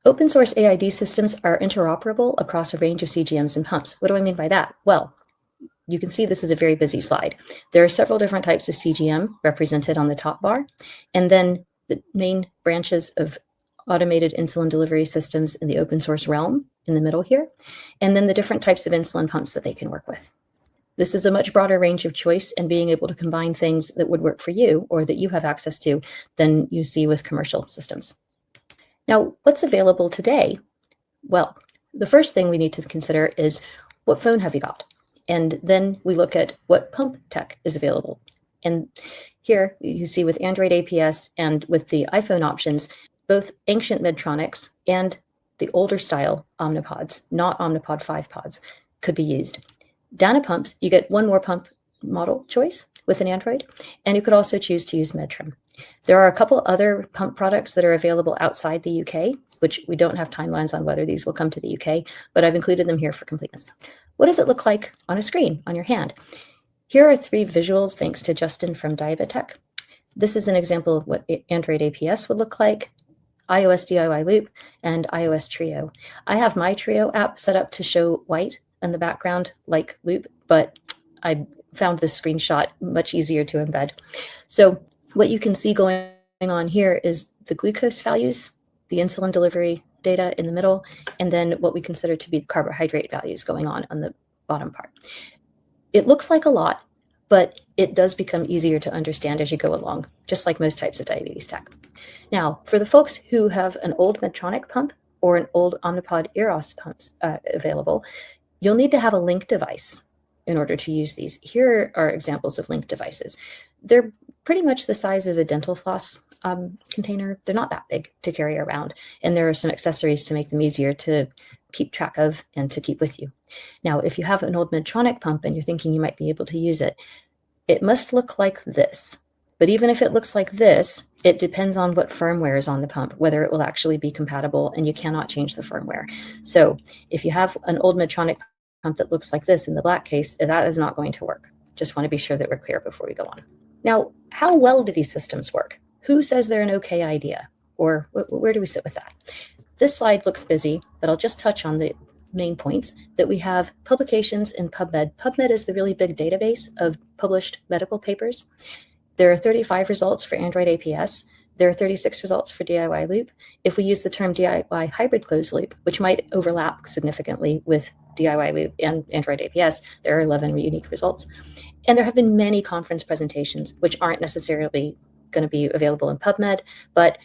Open source AID systems are interoperable across a range of CGMs and pumps. What do I mean by that? Well, you can see this is a very busy slide. There are several different types of CGM represented on the top bar, and then the main branches of automated insulin delivery systems in the open source realm in the middle here, and then the different types of insulin pumps that they can work with. This is a much broader range of choice and being able to combine things that would work for you or that you have access to than you see with commercial systems. Now, what's available today? Well, the first thing we need to consider is what phone have you got? And then we look at what pump tech is available. And here you see with Android APS and with the iPhone options, both ancient Medtronics and the older style Omnipods, not Omnipod 5 pods, could be used. Dana pumps, you get one more pump model choice with an Android, and you could also choose to use Medtrim. There are a couple other pump products that are available outside the UK, which we don't have timelines on whether these will come to the UK, but I've included them here for completeness. What does it look like on a screen, on your hand? Here are 3 visuals thanks to Justin from DigiBete. This is an example of what Android APS would look like, iOS DIY Loop, and iOS Trio. I have my Trio app set up to show white in the background like Loop, but I found this screenshot much easier to embed. So what you can see going on here is the glucose values, the insulin delivery data in the middle, and then what we consider to be carbohydrate values going on the bottom part. It looks like a lot, but it does become easier to understand as you go along, just like most types of diabetes tech. Now, for the folks who have an old Medtronic pump or an old Omnipod Eros pumps available, you'll need to have a link device in order to use these. Here are examples of link devices. They're pretty much the size of a dental floss container. They're not that big to carry around, and there are some accessories to make them easier to keep track of and to keep with you. Now, if you have an old Medtronic pump and you're thinking you might be able to use it, it must look like this. But even if it looks like this, it depends on what firmware is on the pump, whether it will actually be compatible, and you cannot change the firmware. So if you have an old Medtronic pump that looks like this in the black case, that is not going to work. Just want to be sure that we're clear before we go on. Now, how well do these systems work? Who says they're an okay idea? Or where do we sit with that? This slide looks busy, but I'll just touch on the main points that we have publications in PubMed. PubMed is the really big database of published medical papers. There are 35 results for Android APS. There are 36 results for DIY Loop. If we use the term DIY hybrid closed loop, which might overlap significantly with DIY Loop and Android APS, there are 11 unique results. And there have been many conference presentations, which aren't necessarily going to be available in PubMed, but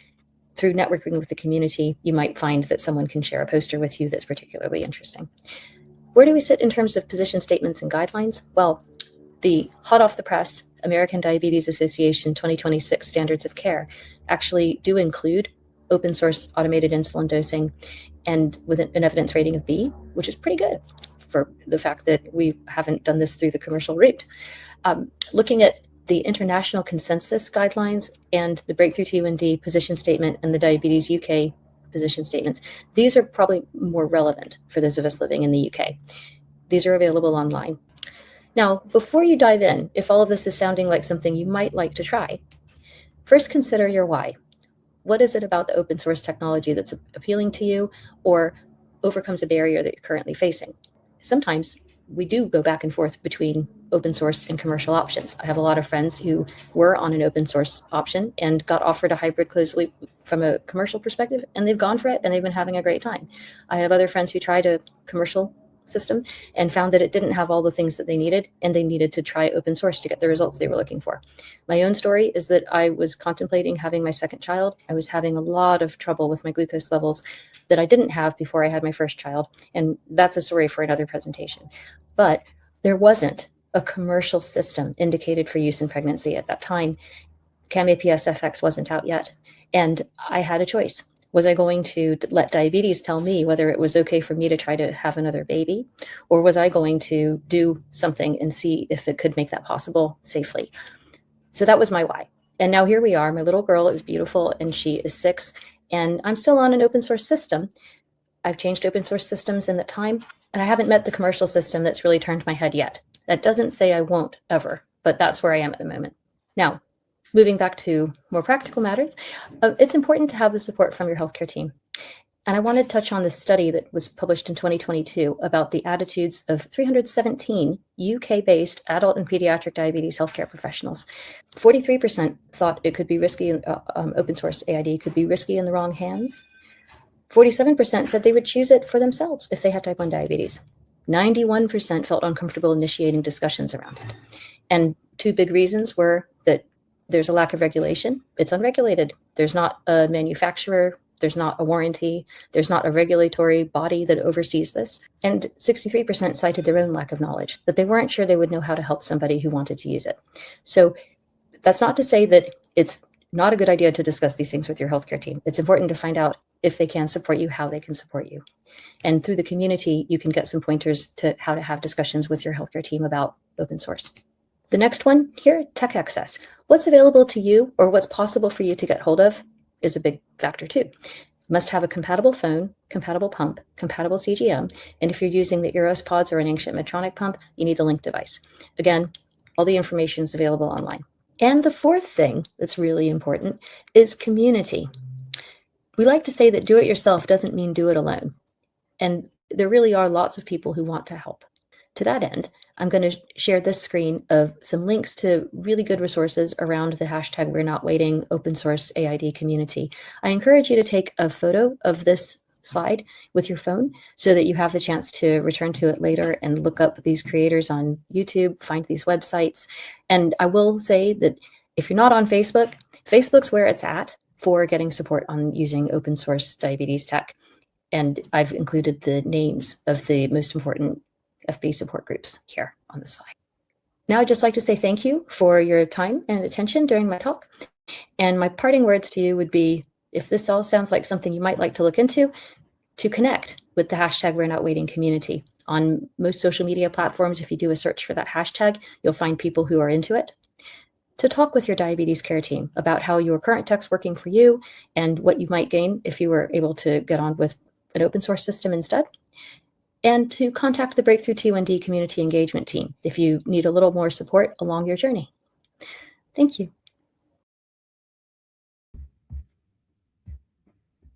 through networking with the community, you might find that someone can share a poster with you that's particularly interesting. Where do we sit in terms of position statements and guidelines? Well, the hot off the press American Diabetes Association 2026 Standards of Care actually do include open source automated insulin dosing and with an evidence rating of B, which is pretty good for the fact that we haven't done this through the commercial route. Looking at the international consensus guidelines and the Breakthrough T1D position statement and the Diabetes UK position statements, these are probably more relevant for those of us living in the UK. These are available online. Now, before you dive in, if all of this is sounding like something you might like to try, first consider your why. What is it about the open source technology that's appealing to you or overcomes a barrier that you're currently facing? Sometimes we do go back and forth between open source and commercial options. I have a lot of friends who were on an open source option and got offered a hybrid closed loop from a commercial perspective, and they've gone for it and they've been having a great time. I have other friends who tried a commercial system and found that it didn't have all the things that they needed, and they needed to try open source to get the results they were looking for. My own story is that I was contemplating having my second child. I was having a lot of trouble with my glucose levels that I didn't have before I had my first child, and that's a story for another presentation. But there wasn't a commercial system indicated for use in pregnancy at that time. CAM-APS FX wasn't out yet, and I had a choice. Was I going to let diabetes tell me whether it was okay for me to try to have another baby, or was I going to do something and see if it could make that possible safely? So that was my why. And now here we are. My little girl is beautiful and she is 6, and I'm still on an open source system. I've changed open source systems in that time, and I haven't met the commercial system that's really turned my head yet. That doesn't say I won't ever, but that's where I am at the moment. Now, moving back to more practical matters, it's important to have the support from your healthcare team. And I want to touch on this study that was published in 2022 about the attitudes of 317 UK-based adult and pediatric diabetes healthcare professionals. 43% thought it could be risky, open source AID could be risky in the wrong hands. 47% said they would choose it for themselves if they had type 1 diabetes. 91% felt uncomfortable initiating discussions around it. And two big reasons were that there's a lack of regulation. It's unregulated. There's not a manufacturer. There's not a warranty. There's not a regulatory body that oversees this. And 63% cited their own lack of knowledge, that they weren't sure they would know how to help somebody who wanted to use it. So that's not to say that it's not a good idea to discuss these things with your healthcare team. It's important to find out if they can support you, how they can support you. And through the community, you can get some pointers to how to have discussions with your healthcare team about open source. The next one here, tech access. What's available to you or what's possible for you to get hold of is a big factor too. You must have a compatible phone, compatible pump, compatible CGM, and if you're using the Eros pods or an ancient Medtronic pump, you need a link device. Again, all the information is available online. And the fourth thing that's really important is community. We like to say that do it yourself doesn't mean do it alone. And there really are lots of people who want to help. To that end, I'm going to share this screen of some links to really good resources around the hashtag We're Not Waiting open source AID community. I encourage you to take a photo of this slide with your phone so that you have the chance to return to it later and look up these creators on YouTube, find these websites. And I will say that if you're not on Facebook, Facebook's where it's at for getting support on using open source diabetes tech. And I've included the names of the most important FB support groups here on the slide. Now I'd just like to say thank you for your time and attention during my talk. And my parting words to you would be, if this all sounds like something you might like to look into, to connect with the hashtag We're Not Waiting community. On most social media platforms, if you do a search for that hashtag, you'll find people who are into it. To talk with your diabetes care team about how your current tech's working for you and what you might gain if you were able to get on with an open source system instead. And to contact the Breakthrough T1D community engagement team if you need a little more support along your journey. Thank you.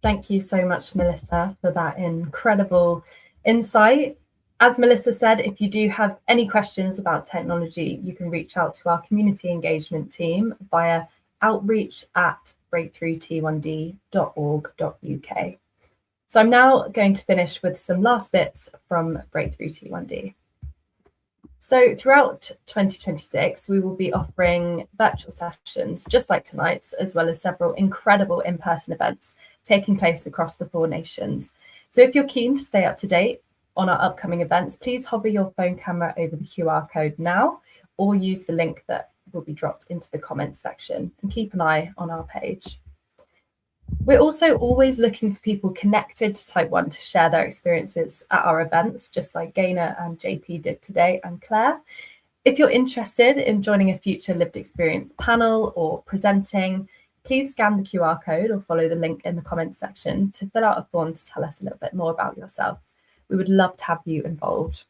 Thank you so much, Melissa, for that incredible insight. As Melissa said, if you do have any questions about technology, you can reach out to our community engagement team via outreach@breakthrought1d.org.uk. So I'm now going to finish with some last bits from Breakthrough T1D. So throughout 2026, we will be offering virtual sessions just like tonight's, as well as several incredible in-person events taking place across the 4 nations. So if you're keen to stay up to date on our upcoming events, please hover your phone camera over the QR code now, or use the link that will be dropped into the comments section, and keep an eye on our page. We're also always looking for people connected to type 1 to share their experiences at our events, just like Gaynor and JP did today, and Claire. If you're interested in joining a future lived experience panel or presenting, please scan the QR code or follow the link in the comments section to fill out a form to tell us a little bit more about yourself. We would love to have you involved.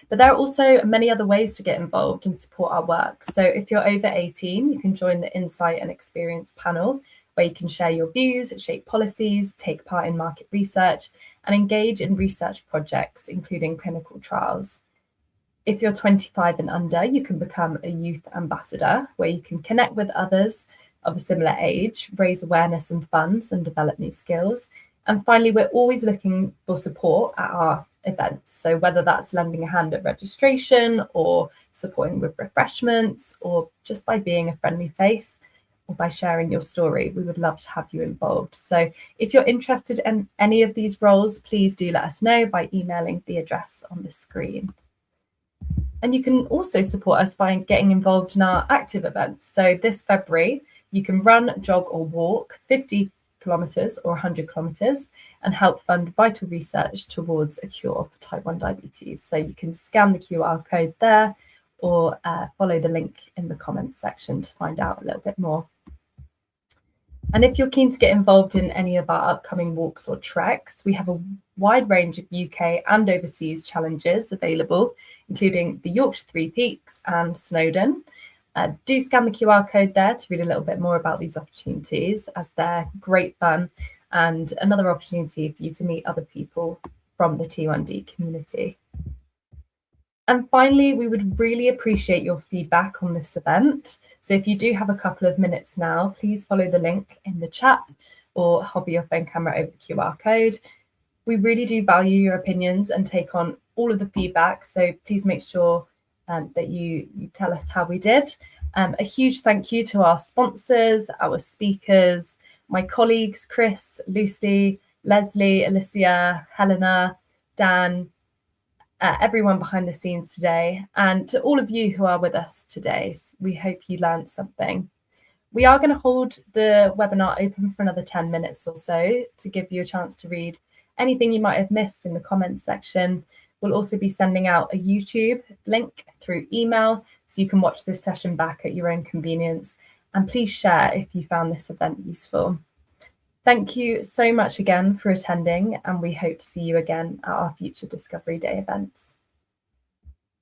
But there are also many other ways to get involved and support our work. So if you're over 18, you can join the Insight and Experience panel, where you can share your views, shape policies, take part in market research, and engage in research projects, including clinical trials. If you're 25 and under, you can become a youth ambassador, where you can connect with others of a similar age, raise awareness and funds, and develop new skills. And finally, we're always looking for support at our events. So whether that's lending a hand at registration, or supporting with refreshments, or just by being a friendly face, or by sharing your story, we would love to have you involved. So if you're interested in any of these roles, please do let us know by emailing the address on the screen. And you can also support us by getting involved in our active events. So this February, you can run, jog or walk 50 kilometres or 100 kilometres and help fund vital research towards a cure for type 1 diabetes. So you can scan the QR code there, or follow the link in the comments section to find out a little bit more. And if you're keen to get involved in any of our upcoming walks or treks, we have a wide range of UK and overseas challenges available, including the Yorkshire Three Peaks and Snowdon. Do scan the QR code there to read a little bit more about these opportunities, as they're great fun and another opportunity for you to meet other people from the T1D community. And finally, we would really appreciate your feedback on this event. So if you do have a couple of minutes now, please follow the link in the chat or hover your phone camera over the QR code. We really do value your opinions and take on all of the feedback. So please make sure that you tell us how we did. A huge thank you to our sponsors, our speakers, my colleagues, Chris, Lucy, Leslie, Alicia, Helena, Dan, everyone behind the scenes today, and to all of you who are with us today. We hope you learned something. We are going to hold the webinar open for another 10 minutes or so to give you a chance to read anything you might have missed in the comments section. We'll also be sending out a YouTube link through email, so you can watch this session back at your own convenience. And please share if you found this event useful. Thank you so much again for attending, and we hope to see you again at our future Discovery Day events.